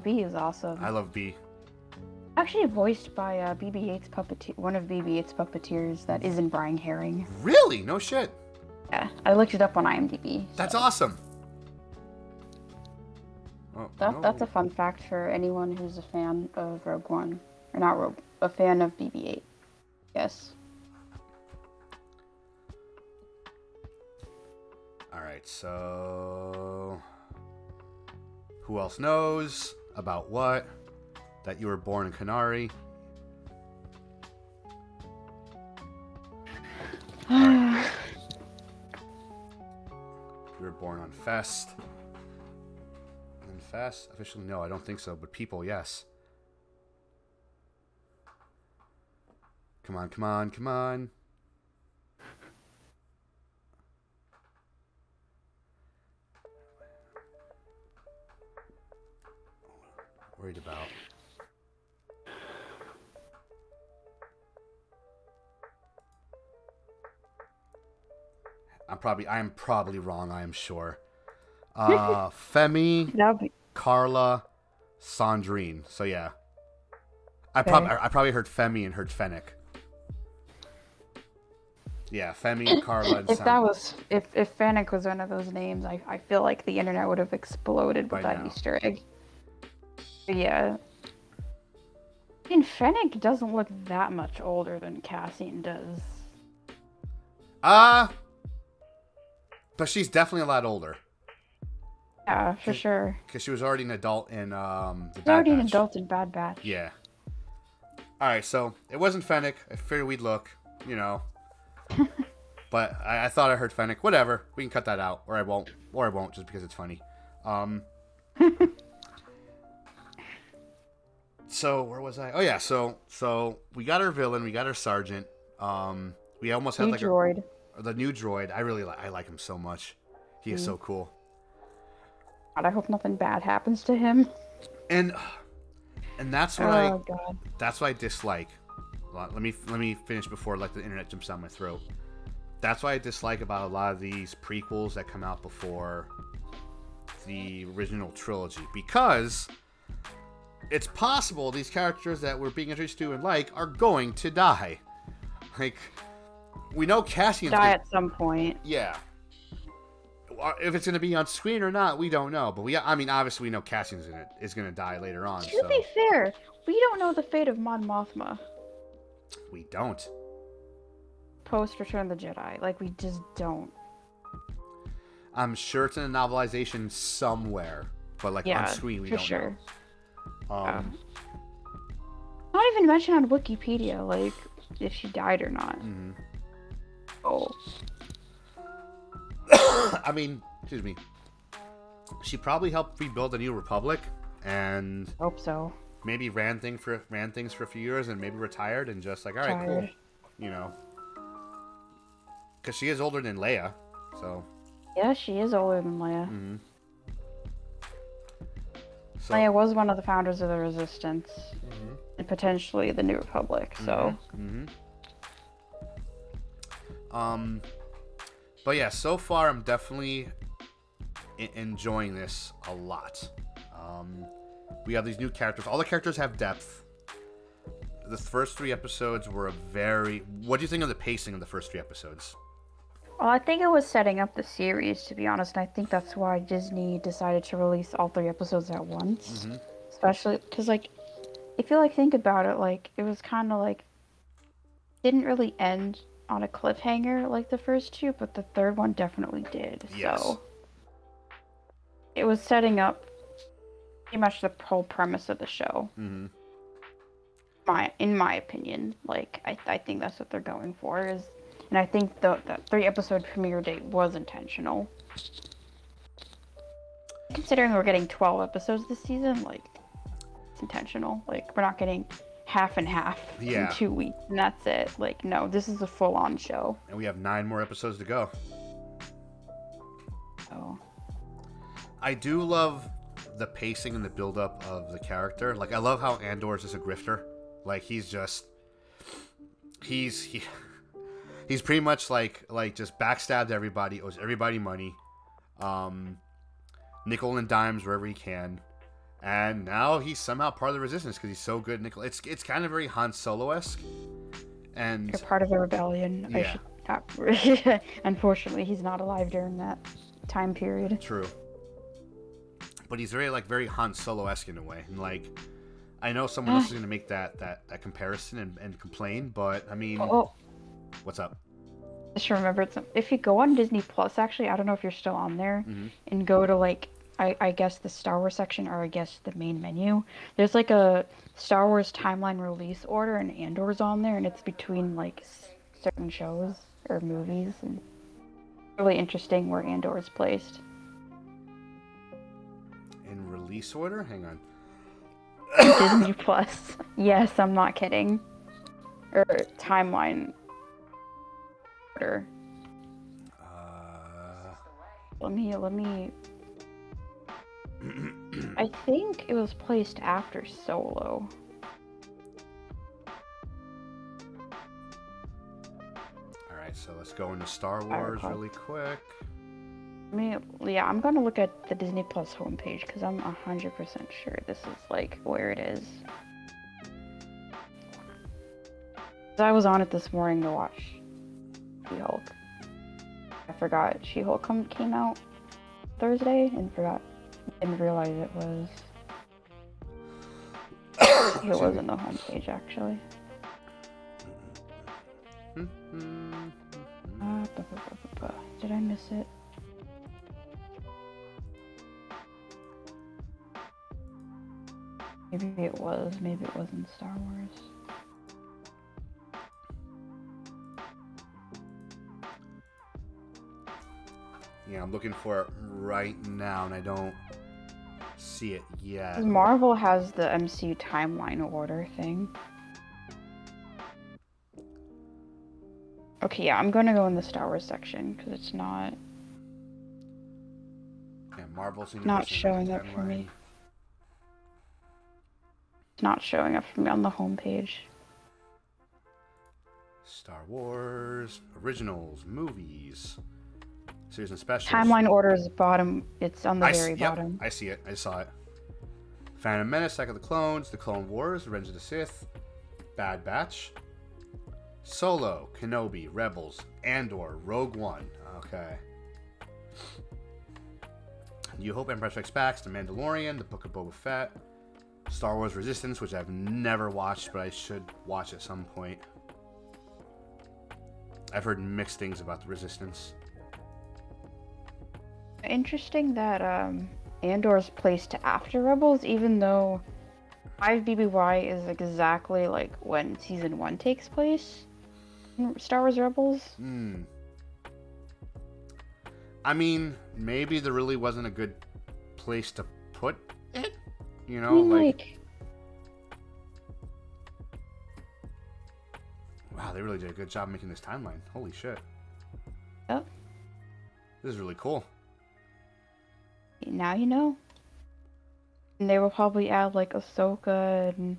B is awesome. I love B. Actually voiced by BB-8's puppeteer, one of BB-8's puppeteers that isn't Brian Herring. Really? No shit. Yeah, I looked it up on IMDb. That's awesome. Oh, That's a fun fact for anyone who's a fan of Rogue One. Or not Rogue, a fan of BB-8. Yes. Alright, so... Who else knows about what? That you were born in Kenari. Right. You were born on Fest. On Fest? Officially, no, I don't think so. But people, yes. Come on. Worried about. I am probably wrong. I am sure. Femi, That'd be Carla, Sandrine. So yeah, I okay. probably heard Femi and heard Fennec. Yeah, Femi, Carla, and If Sandrine that was if Fennec was one of those names, I feel like the internet would have exploded by with that now. Easter egg. But yeah. I mean, Fennec doesn't look that much older than Cassian does. But she's definitely a lot older. Yeah, for sure. Because she was already an adult in the She's Bad already an Batch. adult in Bad Batch. Yeah. All right, so it wasn't Fennec. I figured we'd look, you know. But I thought I heard Fennec. Whatever. We can cut that out, or I won't, just because it's funny. So where was I? Oh yeah. So we got our villain. We got our sergeant. We almost had like droid. The new droid. I like him so much. He is so cool. God, I hope nothing bad happens to him. And that's what God. that's what I dislike. Let me finish before like the internet jumps down my throat. That's what I dislike about a lot of these prequels that come out before the original trilogy, because it's possible these characters that we're being introduced to and like are going to die. Like, we know Cassian's Die at some point. Yeah. If it's going to be on screen or not, we don't know. But obviously we know Cassian is going to die later on. To be fair, we don't know the fate of Mon Mothma. We don't. Post Return of the Jedi. Like, we just don't. I'm sure it's in a novelization somewhere. But, like, on screen, we don't know. Not even mentioned on Wikipedia, like, if she died or not. Mm-hmm. Oh. I mean, excuse me. She probably helped rebuild the New Republic, and hope so. Maybe ran things for a few years, and maybe retired, and just like, all right, cool, you know. Because she is older than Leia, so. Yeah, she is older than Leia. Mm-hmm. So, Leia was one of the founders of the Resistance, and potentially the New Republic. So. But yeah, so far I'm definitely enjoying this a lot. We have these new characters. All the characters have depth. The first 3 episodes were What do you think of the pacing of the first 3 episodes? Well, I think it was setting up the series, to be honest, and I think that's why Disney decided to release all 3 episodes at once. Especially because, like, if you, like, think about it, like, it was kind of, like, didn't really end on a cliffhanger like the first 2, but the 3rd one definitely did. Yes. So, it was setting up pretty much the whole premise of the show. In my opinion, like, I think that's what they're going for, and I think the 3-episode premiere date was intentional. Considering we're getting 12 episodes this season, like, it's intentional. Like, we're not getting half and half in 2 weeks, and that's it. Like, no, this is a full-on show. And we have 9 more episodes to go. Oh. I do love the pacing and the build-up of the character. Like, I love how Andor is just a grifter. Like, he's pretty much like just backstabbed everybody, owes everybody money, nickel and dimes wherever he can, and now he's somehow part of the Resistance because he's so good. Nickel, it's kind of very Han Solo-esque, and you're part of the rebellion. Yeah. Unfortunately, he's not alive during that time period. True, but he's very Han Solo-esque in a way, and like, I know someone else is going to make that comparison and complain, but I mean, what's up? Just remembered if you go on Disney Plus, actually, I don't know if you're still on there, and go to, like, I guess the Star Wars section, or I guess the main menu, there's like a Star Wars timeline release order, and Andor's on there, and it's between, like, certain shows or movies, and really interesting where Andor is placed. In release order? Hang on. Disney Plus. Yes, I'm not kidding. Or timeline order. Let me. I think it was placed after Solo. All right. Alright, so let's go into Star Fire Wars Club. really quick. Yeah, I'm gonna look at the Disney Plus homepage because I'm 100% sure this is like where it is. I was on it this morning to watch She-Hulk. I forgot She-Hulk came out Thursday and didn't realize it was. It was on the homepage actually. Did I miss it? Maybe it was. Maybe it was in Star Wars. Yeah, I'm looking for it right now, and I don't see it yet. Marvel has the MCU timeline order thing. Okay, yeah, I'm gonna go in the Star Wars section because it's not Marvel's not showing up for me. It's not showing up for me on the homepage. Star Wars originals, movies, series and specials. Timeline order is bottom. It's on the very yep, bottom. I see it. I saw it. Phantom Menace, Attack of the Clones, The Clone Wars, Revenge of the Sith, Bad Batch, Solo, Kenobi, Rebels, Andor, Rogue One. Okay. New Hope, Empire Strikes Back, The Mandalorian, The Book of Boba Fett, Star Wars Resistance, which I've never watched, but I should watch at some point. I've heard mixed things about the Resistance. Interesting that Andor's placed after Rebels, even though 5 BBY is exactly like when Season 1 takes place in Star Wars Rebels. I mean, maybe there really wasn't a good place to put it, you know? I mean, like... Wow, they really did a good job making this timeline. Holy shit. Yep. This is really cool. Now you know. And they will probably add like Ahsoka and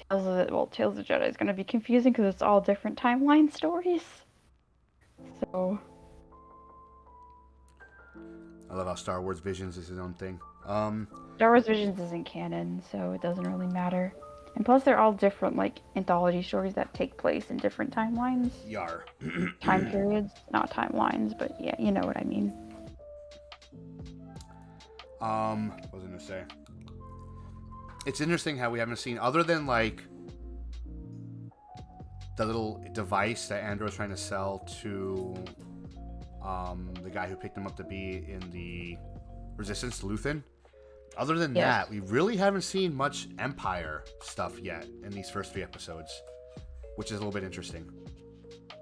Tales of the Jedi is going to be confusing because it's all different timeline stories. So... I love how Star Wars Visions is his own thing. Star Wars Visions isn't canon, so it doesn't really matter. And plus, they're all different, like, anthology stories that take place in different timelines. Yar. Time periods, not timelines, but yeah, you know what I mean. What was I gonna say? It's interesting how we haven't seen, other than, like, the little device that Andor was trying to sell to... the guy who picked him up to be in the Resistance, Luthen. Other than that, we really haven't seen much Empire stuff yet in these first 3 episodes, which is a little bit interesting.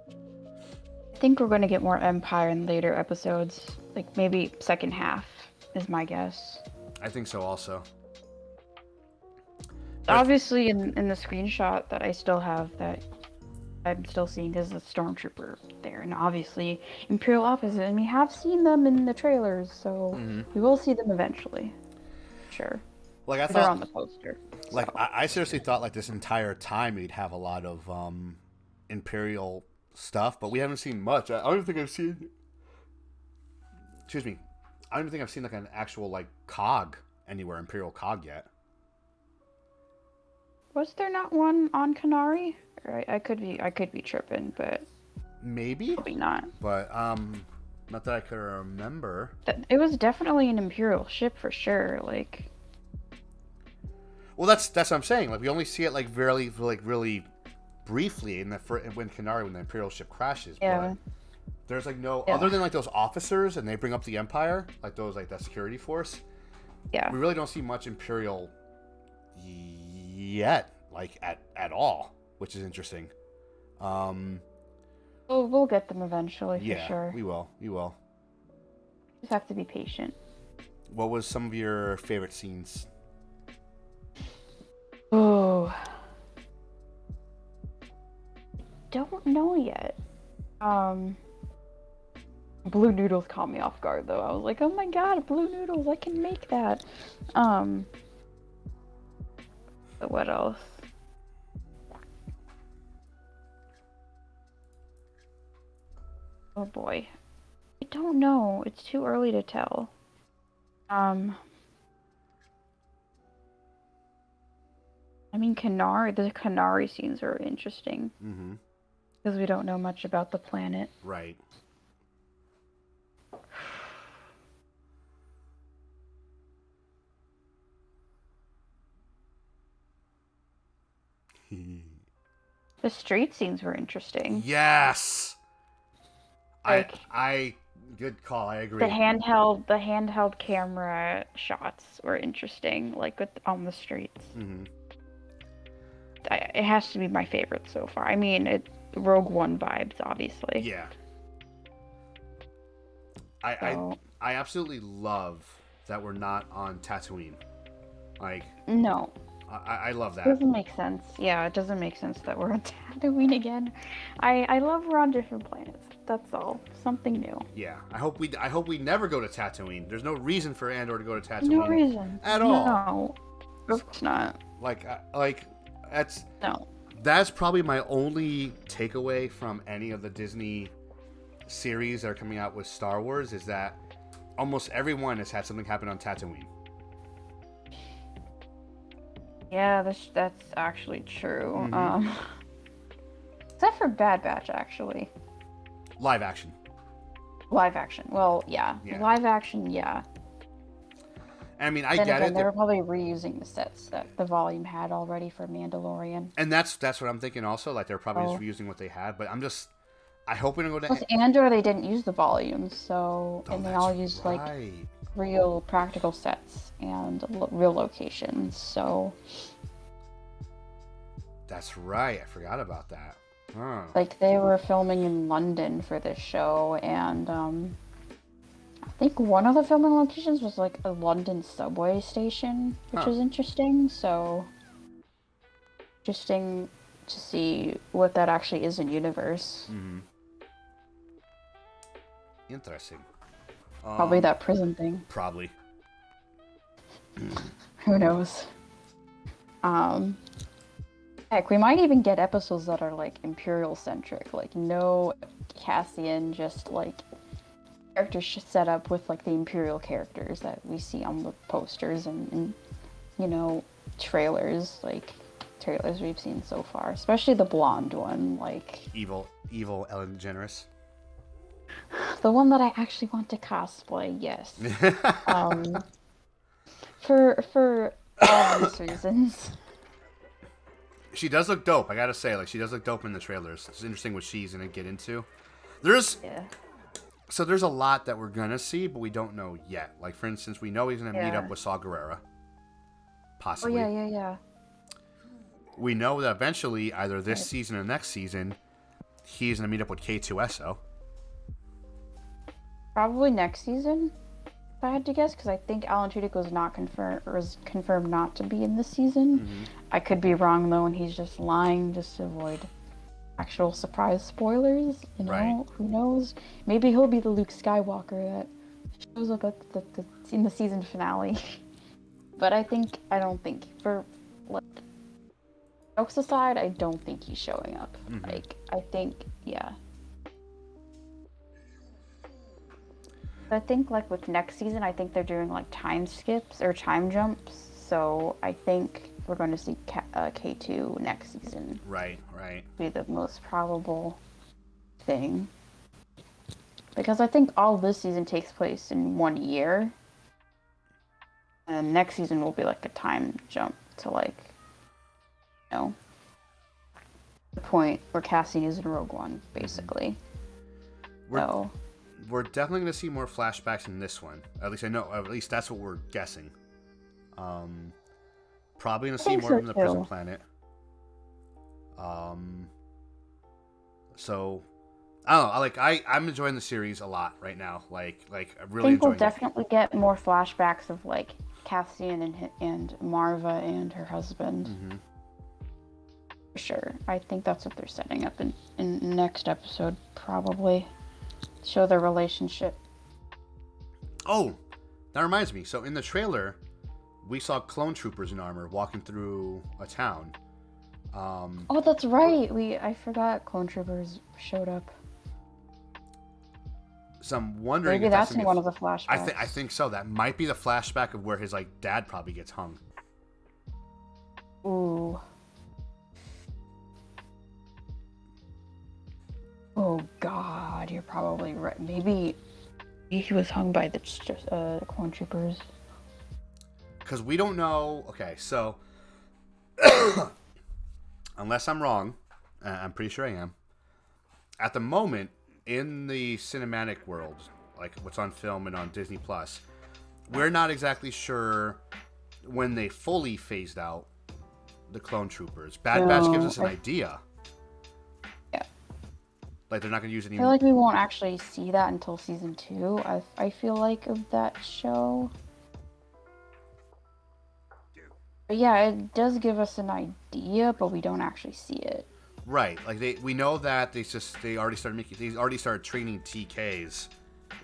I think we're going to get more Empire in later episodes, like maybe second half is my guess. I think so also. Obviously in the screenshot that I still have that I'm still seeing is a stormtrooper there, and obviously Imperial officers, and we have seen them in the trailers, so we will see them eventually. Sure. Like I thought, they're on the poster. Like I seriously thought, like this entire time we'd have a lot of Imperial stuff, but we haven't seen much. I don't even think I've seen. Excuse me. I don't even think I've seen like an actual like cog anywhere, Imperial cog yet. Was there not one on Canary? Or I could be tripping, but maybe. Probably not. But not that I could remember. It was definitely an Imperial ship for sure. Like. Well, that's what I'm saying. Like we only see it like really briefly in when the Imperial ship crashes. Yeah. But there's like no other than like those officers, and they bring up the Empire, like those like that security force. Yeah. We really don't see much Imperial yet, like at all, which is interesting. We'll get them eventually for sure. We will. Just have to be patient. What was some of your favorite scenes? Oh, don't know yet. Blue noodles caught me off guard though. I was like, oh my god, blue noodles! I can make that. But what else? Oh boy. I don't know. It's too early to tell. I mean, the Canary scenes are interesting. Mm-hmm. Because we don't know much about the planet. Right. The street scenes were interesting. Yes. Like, Good call. I agree. the handheld camera shots were interesting, like on the streets. Mm-hmm. It has to be my favorite so far. I mean, Rogue One vibes, obviously. Yeah. So, I absolutely love that we're not on Tatooine. Like, no. I love that. Doesn't make sense. Yeah, it doesn't make sense that we're on Tatooine again. I love we're on different planets. That's all. Something new. Yeah. I hope we never go to Tatooine. There's no reason for Andor to go to Tatooine. No reason. At all. No. Of course not. Like No. That's probably my only takeaway from any of the Disney series that are coming out with Star Wars is that almost everyone has had something happen on Tatooine. Yeah, that's actually true. Mm-hmm. Except for Bad Batch, actually. Live action. Live action. Well, yeah. Live action, yeah. I mean, I then get again, it. They were probably reusing the sets that the volume had already for Mandalorian. And that's what I'm thinking also. Like, they're probably just reusing what they had. But I hope we don't go to... Plus, Andor, they didn't use the volumes, so... Oh, and they all used, like, real practical sets and real locations, so... That's right. I forgot about that. Huh. Like, they were filming in London for this show, and, I think one of the filming locations was, like, a London subway station, which was interesting, so... Interesting to see what that actually is in universe. Mm-hmm. Interesting. Probably that prison thing. Probably. Who knows? Heck, we might even get episodes that are, like, Imperial-centric. Like, no Cassian, just, like, characters set up with, like, the Imperial characters that we see on the posters and you know, trailers we've seen so far. Especially the blonde one, like... Evil Ellen DeGeneres. The one that I actually want to cosplay, yes. For obvious reasons. She does look dope, I gotta say. Like, she does look dope in the trailers. It's interesting what she's gonna get into. There's a lot that we're gonna see, but we don't know yet. Like, for instance, we know he's gonna meet up with Saw Gerrera. Possibly. Oh, yeah. We know that eventually, either this season or next season, he's gonna meet up with K2SO. Probably next season, if I had to guess, because I think Alan Tudyk was confirmed not to be in this season. Mm-hmm. I could be wrong though, and he's just lying just to avoid actual surprise spoilers. You know, right. Who knows? Maybe he'll be the Luke Skywalker that shows up at in the season finale. But I don't think jokes aside, I don't think he's showing up. Mm-hmm. Like, I think, I think, like, with next season, I think they're doing, like, time skips or time jumps. So I think we're going to see K2 next season. Right. Be the most probable thing. Because I think all this season takes place in 1 year. And next season will be, like, a time jump to, like, you know, the point where Cassian is in Rogue One, basically. We're definitely going to see more flashbacks in this one. At least that's what we're guessing. Probably going to see more from the prison planet. So I don't know. I'm enjoying the series a lot right now. Like I'm really enjoying it. I think we'll definitely get more flashbacks of, like, Cassian and Marva and her husband. Mm-hmm. For sure. I think that's what they're setting up in next episode, probably. Show their relationship. Oh, that reminds me. So in the trailer, we saw clone troopers in armor walking through a town. Oh, that's right. I forgot clone troopers showed up. So I'm wondering Maybe if that's gonna in be one of the flashbacks. I think so. That might be the flashback of where his like dad probably gets hung. Ooh. Oh God, you're probably right. Maybe he was hung by the clone troopers. Because we don't know. Okay, so unless I'm wrong, I'm pretty sure I am. At the moment, in the cinematic world, like what's on film and on Disney Plus, we're not exactly sure when they fully phased out the clone troopers. Bad Batch gives us an idea. Yeah. Like they're not going to use any. I feel like we won't actually see that until season 2. I feel like of that show. But yeah, it does give us an idea, but we don't actually see it. Right, like we know that they already started training TKs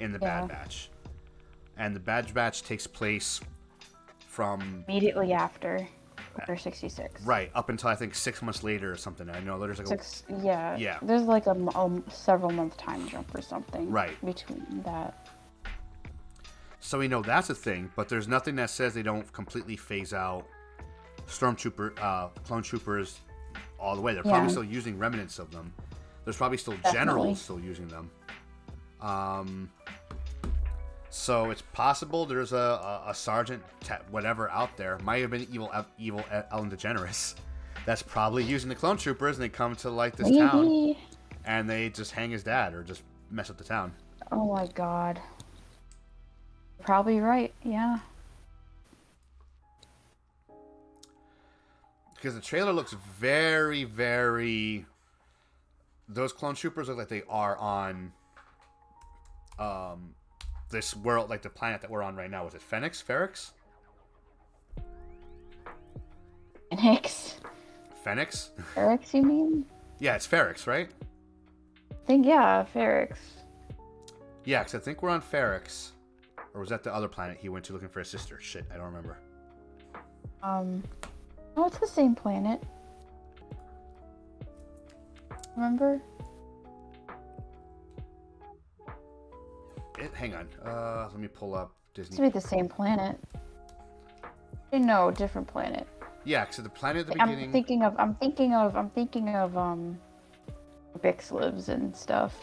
in the Bad Batch, and the Bad Batch takes place from immediately after Order 66. Right, up until I think 6 months later or something. I know there's like yeah. There's like a several month time jump or something. Right. Between that. So we know that's a thing, but there's nothing that says they don't completely phase out clone troopers all the way. They're probably still using remnants of them. There's probably still generals still using them. So it's possible there's a sergeant whatever out there. Might have been evil Ellen DeGeneres that's probably using the clone troopers, and they come to like this town and they just hang his dad or just mess up the town. Oh my God. Probably right, yeah. Because the trailer looks very, very... Those clone troopers look like they are on this world, like the planet that we're on right now. Was it Phoenix? Ferrix? Phoenix? Ferrix, you mean? Yeah, it's Ferrix, right? I think, yeah, Ferrix. Yeah, because I think we're on Ferrix. Or was that the other planet he went to looking for his sister? Shit, I don't remember. No, it's the same planet. Remember? Hang on. Let me pull up Disney. It's to be the same planet. No, different planet. Yeah, because the planet at the beginning. I'm thinking of Bix lives and stuff.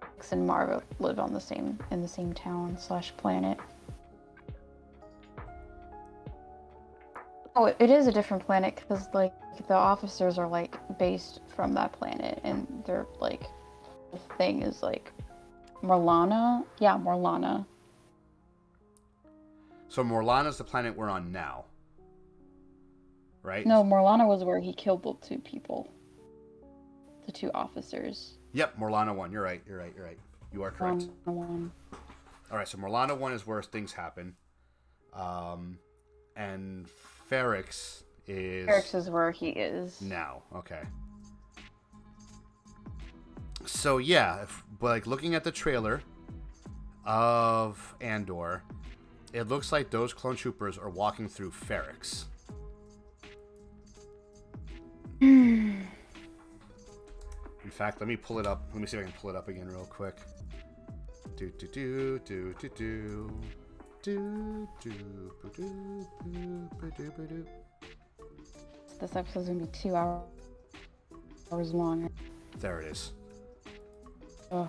Bix and Marva live in the same town / planet. Oh, it is a different planet because like the officers are like based from that planet, and they're like the thing is like Morlana. Yeah, Morlana. So Morlana's the planet we're on now, right? No, Morlana was where he killed the 2 people, the 2 officers. Yep, Morlana 1. You're right. You are correct. Morlana 1. All right, so Morlana 1 is where things happen, and Ferrix is where he is now. Okay. So yeah, like looking at the trailer of Andor, it looks like those clone troopers are walking through Ferrix. In fact, let me pull it up. Let me see if I can pull it up again real quick. This episode's gonna be 2 hours long. There it is. Ugh.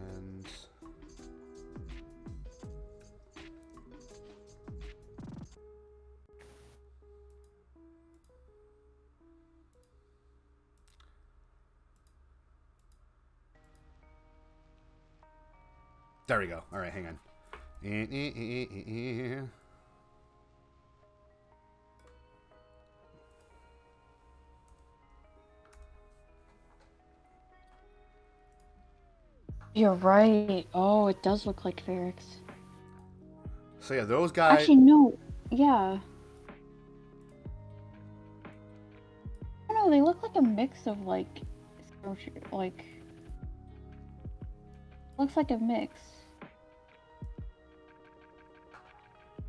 And there we go. All right, hang on. You're right. Oh, it does look like Ferrix. So yeah, those guys. Actually, no. Yeah. I don't know. They look like a mix of like. Looks like a mix.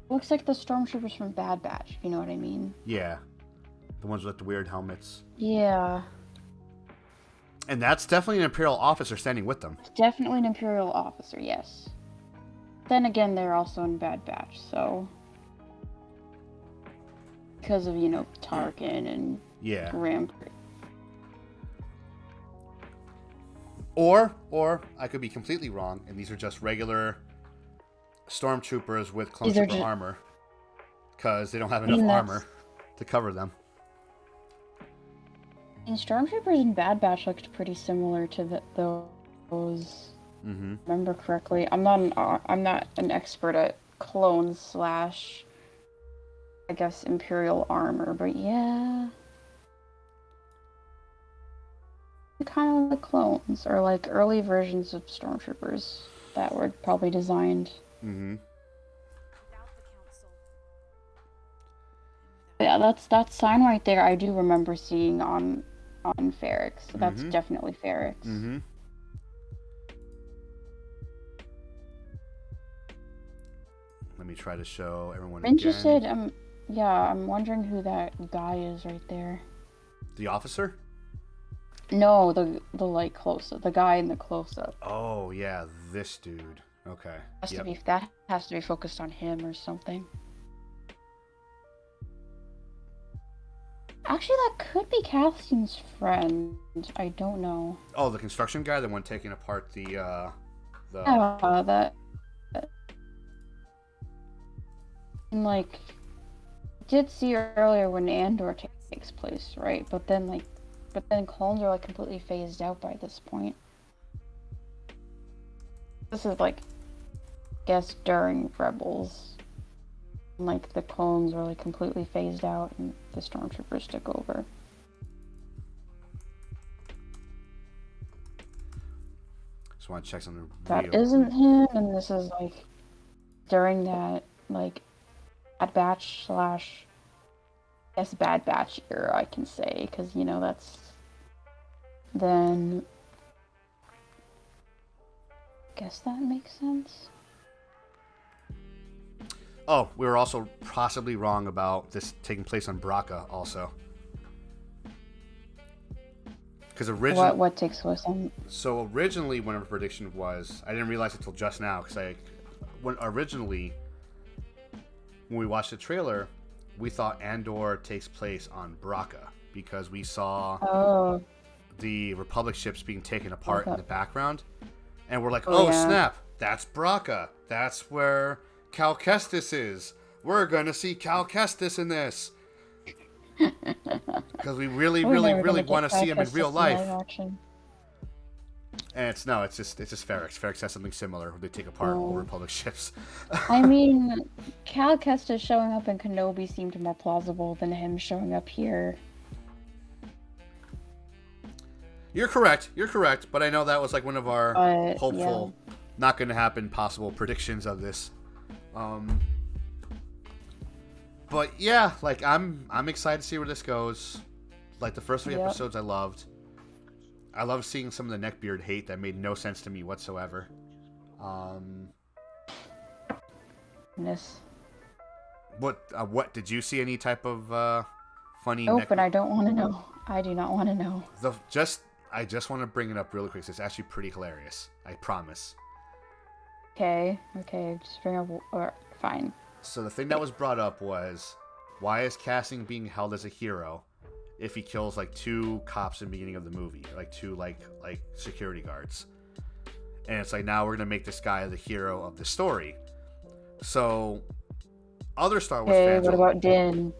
Looks like the stormtroopers from Bad Batch. You know what I mean? Yeah, the ones with the weird helmets. Yeah. And that's definitely an Imperial officer standing with them. Definitely an Imperial officer, yes. Then again, they're also in Bad Batch, so... Because of, Tarkin and Rampart. Or I could be completely wrong, and these are just regular stormtroopers with clone trooper armor. Because they don't have enough armor to cover them. And stormtroopers in Bad Batch looked pretty similar to those. Mm-hmm. Remember correctly. I'm not an expert at clones / I guess Imperial armor, but yeah. Kind of the clones, or like early versions of stormtroopers that were probably designed. Mm-hmm. Yeah, that sign right there I do remember seeing on Ferrix. So that's definitely Ferrix. Mm-hmm. Let me try to show everyone I'm interested, I'm wondering who that guy is right there. The officer? No, the like close-up, the guy in the close-up. Oh yeah, this dude. Okay. That has to be focused on him or something. Actually, that could be Cassian's friend. I don't know. Oh, the construction guy, the one taking apart the. That. And like, did see earlier when Andor takes place, right? But then clones are like completely phased out by this point. This is like, I guess during Rebels. Like the clones were like completely phased out and the stormtroopers took over. Just want to check something. That isn't him, and this is like during that like Bad Batch / Bad Batch era, I can say, because that's then. Guess that makes sense. Oh, we were also possibly wrong about this taking place on Braca also. Because originally... What takes place on... So originally, when our prediction was... I didn't realize it until just now, because when we watched the trailer, we thought Andor takes place on Braca, because we saw the Republic ships being taken apart in the background, and we're like, snap, that's Braca. That's where... Cal Kestis is. We're gonna see Cal Kestis in this because we really want to see him in real life. And it's just Ferrix. Ferrix has something similar where they take apart all Republic ships. I mean, Cal Kestis showing up in Kenobi seemed more plausible than him showing up here. You're correct. But I know that was like one of our hopeful, not going to happen possible predictions of this. But yeah, like I'm excited to see where this goes. Like the first 3 episodes I loved. I love seeing some of the neckbeard hate that made no sense to me whatsoever. What did you see any type of funny Nope, but I don't want to know. I do not want to know. I just want to bring it up really quick. It's actually pretty hilarious. I promise. Okay, just bring up... fine. So the thing that was brought up was, why is Cassian being held as a hero if he kills, like, 2 cops in the beginning of the movie? Like, 2, like security guards. And it's like, now we're going to make this guy the hero of the story. So, other Star Wars fans... what about Din?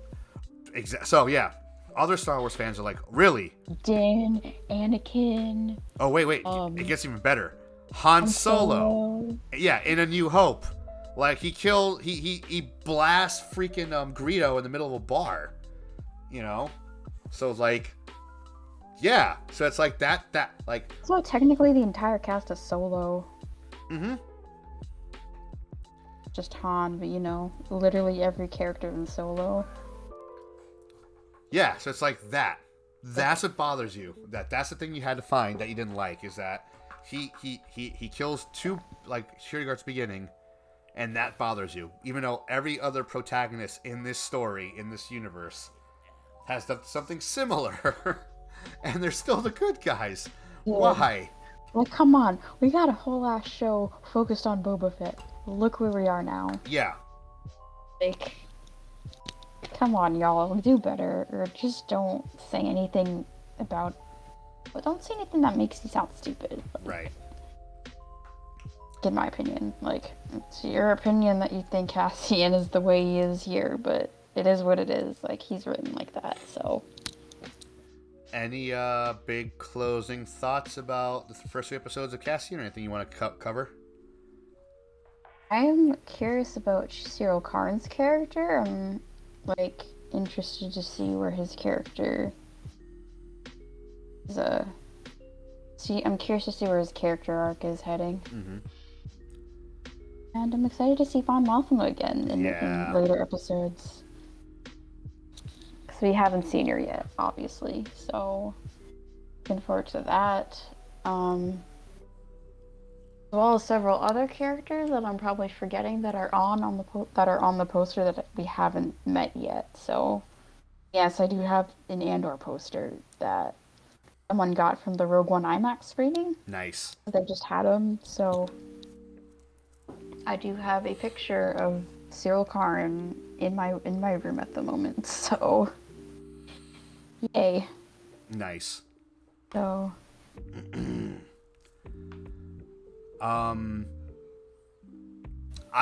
So, yeah. Other Star Wars fans are like, really? Din, Anakin... Oh, wait. It gets even better. Han Solo. Yeah, in A New Hope. Like, he blasts freaking Greedo in the middle of a bar. So, like, yeah. So it's like that, like... So technically the entire cast is Solo. Mm-hmm. Just Han, but literally every character in Solo. Yeah, so it's like that. That's what bothers you. That's the thing you had to find that you didn't like, is that he kills 2 like security guards at the beginning, and that bothers you, even though every other protagonist in this story, in this universe, has done something similar, and they're still the good guys. Yeah. Why? Like, come on. We got a whole ass show focused on Boba Fett. Look where we are now. Yeah. Like, come on, y'all. Do better. Or just don't say anything about... But don't say anything that makes you sound stupid. Like, Right. in my opinion. Like, it's your opinion that you think Cassian is the way he is here, but it is what it is. Like, he's written like that, so... Any big closing thoughts about the first 3 episodes of Cassian, or anything you want to cover? I am curious about Cyril Karn's character. I'm, like, interested to see where his character is, I'm curious to see where his character arc is heading. Mm-hmm. And I'm excited to see Von Mothma again in later episodes. Because we haven't seen her yet, obviously. So, looking forward to that. As well as several other characters that I'm probably forgetting that are on the poster that we haven't met yet. So, yes, I do have an Andor poster that someone got from the Rogue One IMAX screening. Nice. They just had them, so I do have a picture of Cyril Karn in my room at the moment. So, yay. Nice. So. I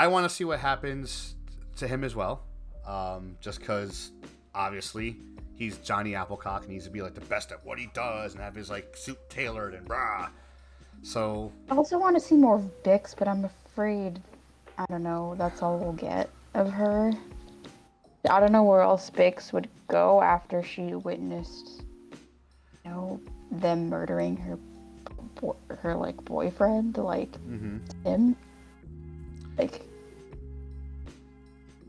want to see what happens to him as well. Just because, obviously, he's Johnny Applecock and he needs to be like the best at what he does and have his like suit tailored and rah. So I also want to see more of Bix, but I'm afraid, I don't know, that's all we'll get of her. I don't know where else Bix would go after she witnessed, them murdering her like boyfriend, like him. Like,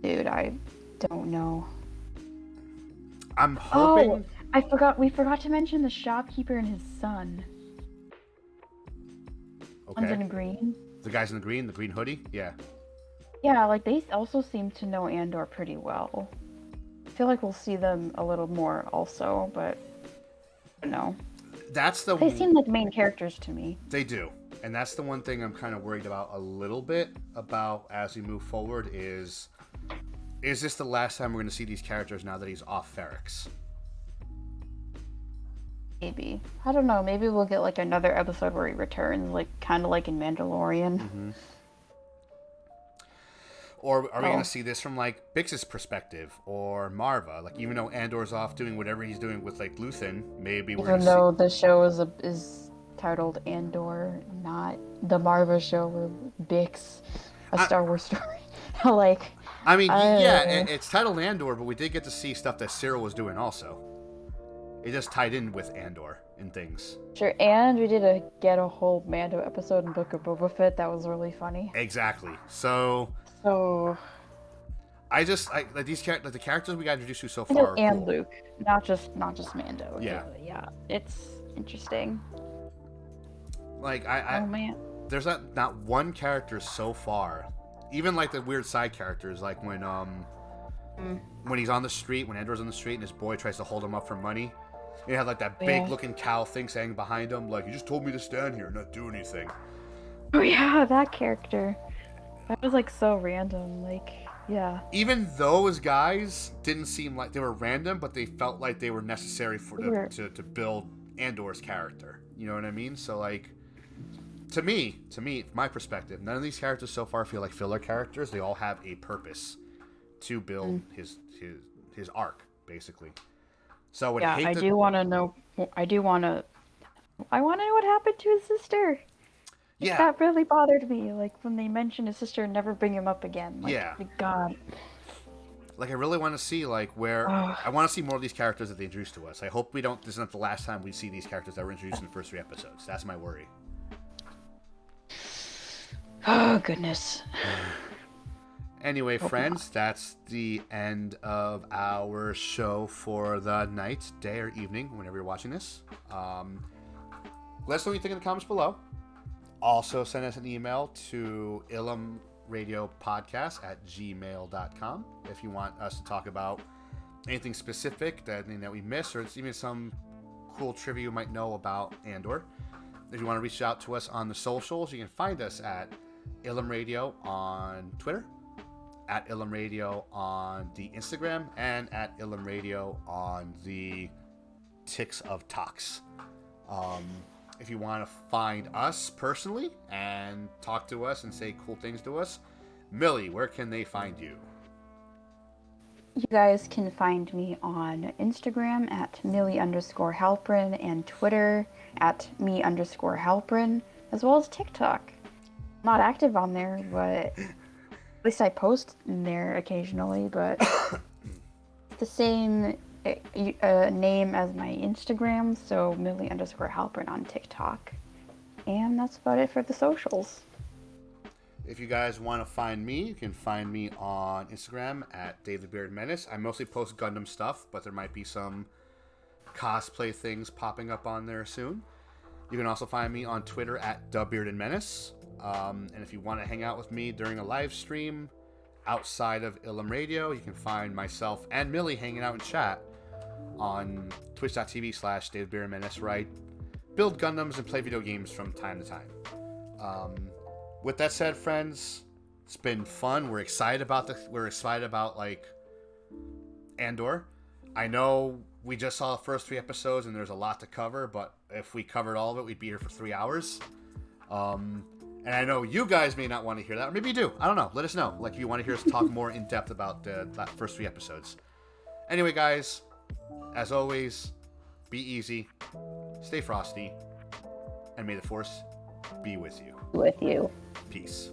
dude, I don't know. I'm hoping. Oh, we forgot to mention the shopkeeper and his son. Okay. One's in green. The guys in the green hoodie? Yeah. Yeah, like they also seem to know Andor pretty well. I feel like we'll see them a little more also, but I don't know. They seem like main characters to me. They do. And that's the one thing I'm kind of worried about a little bit about as we move forward is this the last time we're going to see these characters now that he's off Ferrix? Maybe. I don't know. Maybe we'll get like another episode where he returns, like kind of like in Mandalorian. Mm-hmm. Or are we going to see this from like Bix's perspective or Marva? Like even though Andor's off doing whatever he's doing with like Luthen, maybe we're going to see... Even though the show is titled Andor, not the Marva show where Bix, Star Wars story. Like, I mean, it's titled Andor, but we did get to see stuff that Cyril was doing also. It just tied in with Andor and things. Sure, and we did get a whole Mando episode in Book of Boba Fett that was really funny. Exactly. So I like these the characters we got introduced to so far. And cool. Luke, not just Mando. Yeah, it's interesting. Like oh man, there's not one character so far. Even like the weird side characters, like when he's on the street, when Andor's on the street and his boy tries to hold him up for money. You have like that big looking cow thing saying behind him, like, you just told me to stand here and not do anything. Oh yeah, that character. That was like so random, like, yeah. Even those guys didn't seem like they were random, but they felt like they were necessary to build Andor's character. You know what I mean? So like, to me, from my perspective, none of these characters so far feel like filler characters. They all have a purpose to build his arc, basically. So I want to know. I want to know what happened to his sister. Yeah, that really bothered me. Like when they mentioned his sister and never bring him up again. Like, yeah, my God. Like I really want to see I want to see more of these characters that they introduced to us. I hope this is not the last time we see these characters that were introduced in the first 3 episodes. That's my worry. Oh goodness. Anyway, friends, that's the end of our show for the night, day, or evening, whenever you're watching this. Let us know what you think in the comments below. Also, send us an email to ilumradio@gmail.com ilumradiopodcast@gmail.com if you want us to talk about anything specific that we missed, or it's even some cool trivia you might know about Andor. If you want to reach out to us on the socials, you can find us at Ilum Radio on Twitter, at Ilum Radio on the Instagram, and at Ilum Radio on the Ticks of Talks. If you want to find us personally and talk to us and say cool things to us, Millie, where can they find you? You guys can find me on Instagram at Millie_Halprin and Twitter at me_Halprin, as well as TikTok. Not active on there, but at least I post in there occasionally, but the same name as my Instagram, so Millie_Halprin on TikTok. And that's about it for the socials. If you guys want to find me, you can find me on Instagram at Dave the Bearded Menace. I mostly post Gundam stuff, but there might be some cosplay things popping up on there soon. You can also find me on Twitter at The Bearded Menace. And if you want to hang out with me during a live stream outside of Ilum Radio, you can find myself and Millie hanging out in chat on twitch.tv/Dave Bearded Menace, where I build Gundams and play video games from time to time. With that said, friends, it's been fun. We're excited about like Andor. I know we just saw the first 3 episodes and there's a lot to cover, but if we covered all of it, we'd be here for 3 hours. And I know you guys may not want to hear that, or maybe you do. I don't know. Let us know. Like, if you want to hear us talk more in depth about the first 3 episodes. Anyway, guys, as always, be easy, stay frosty, and may the Force be with you. With you. Peace.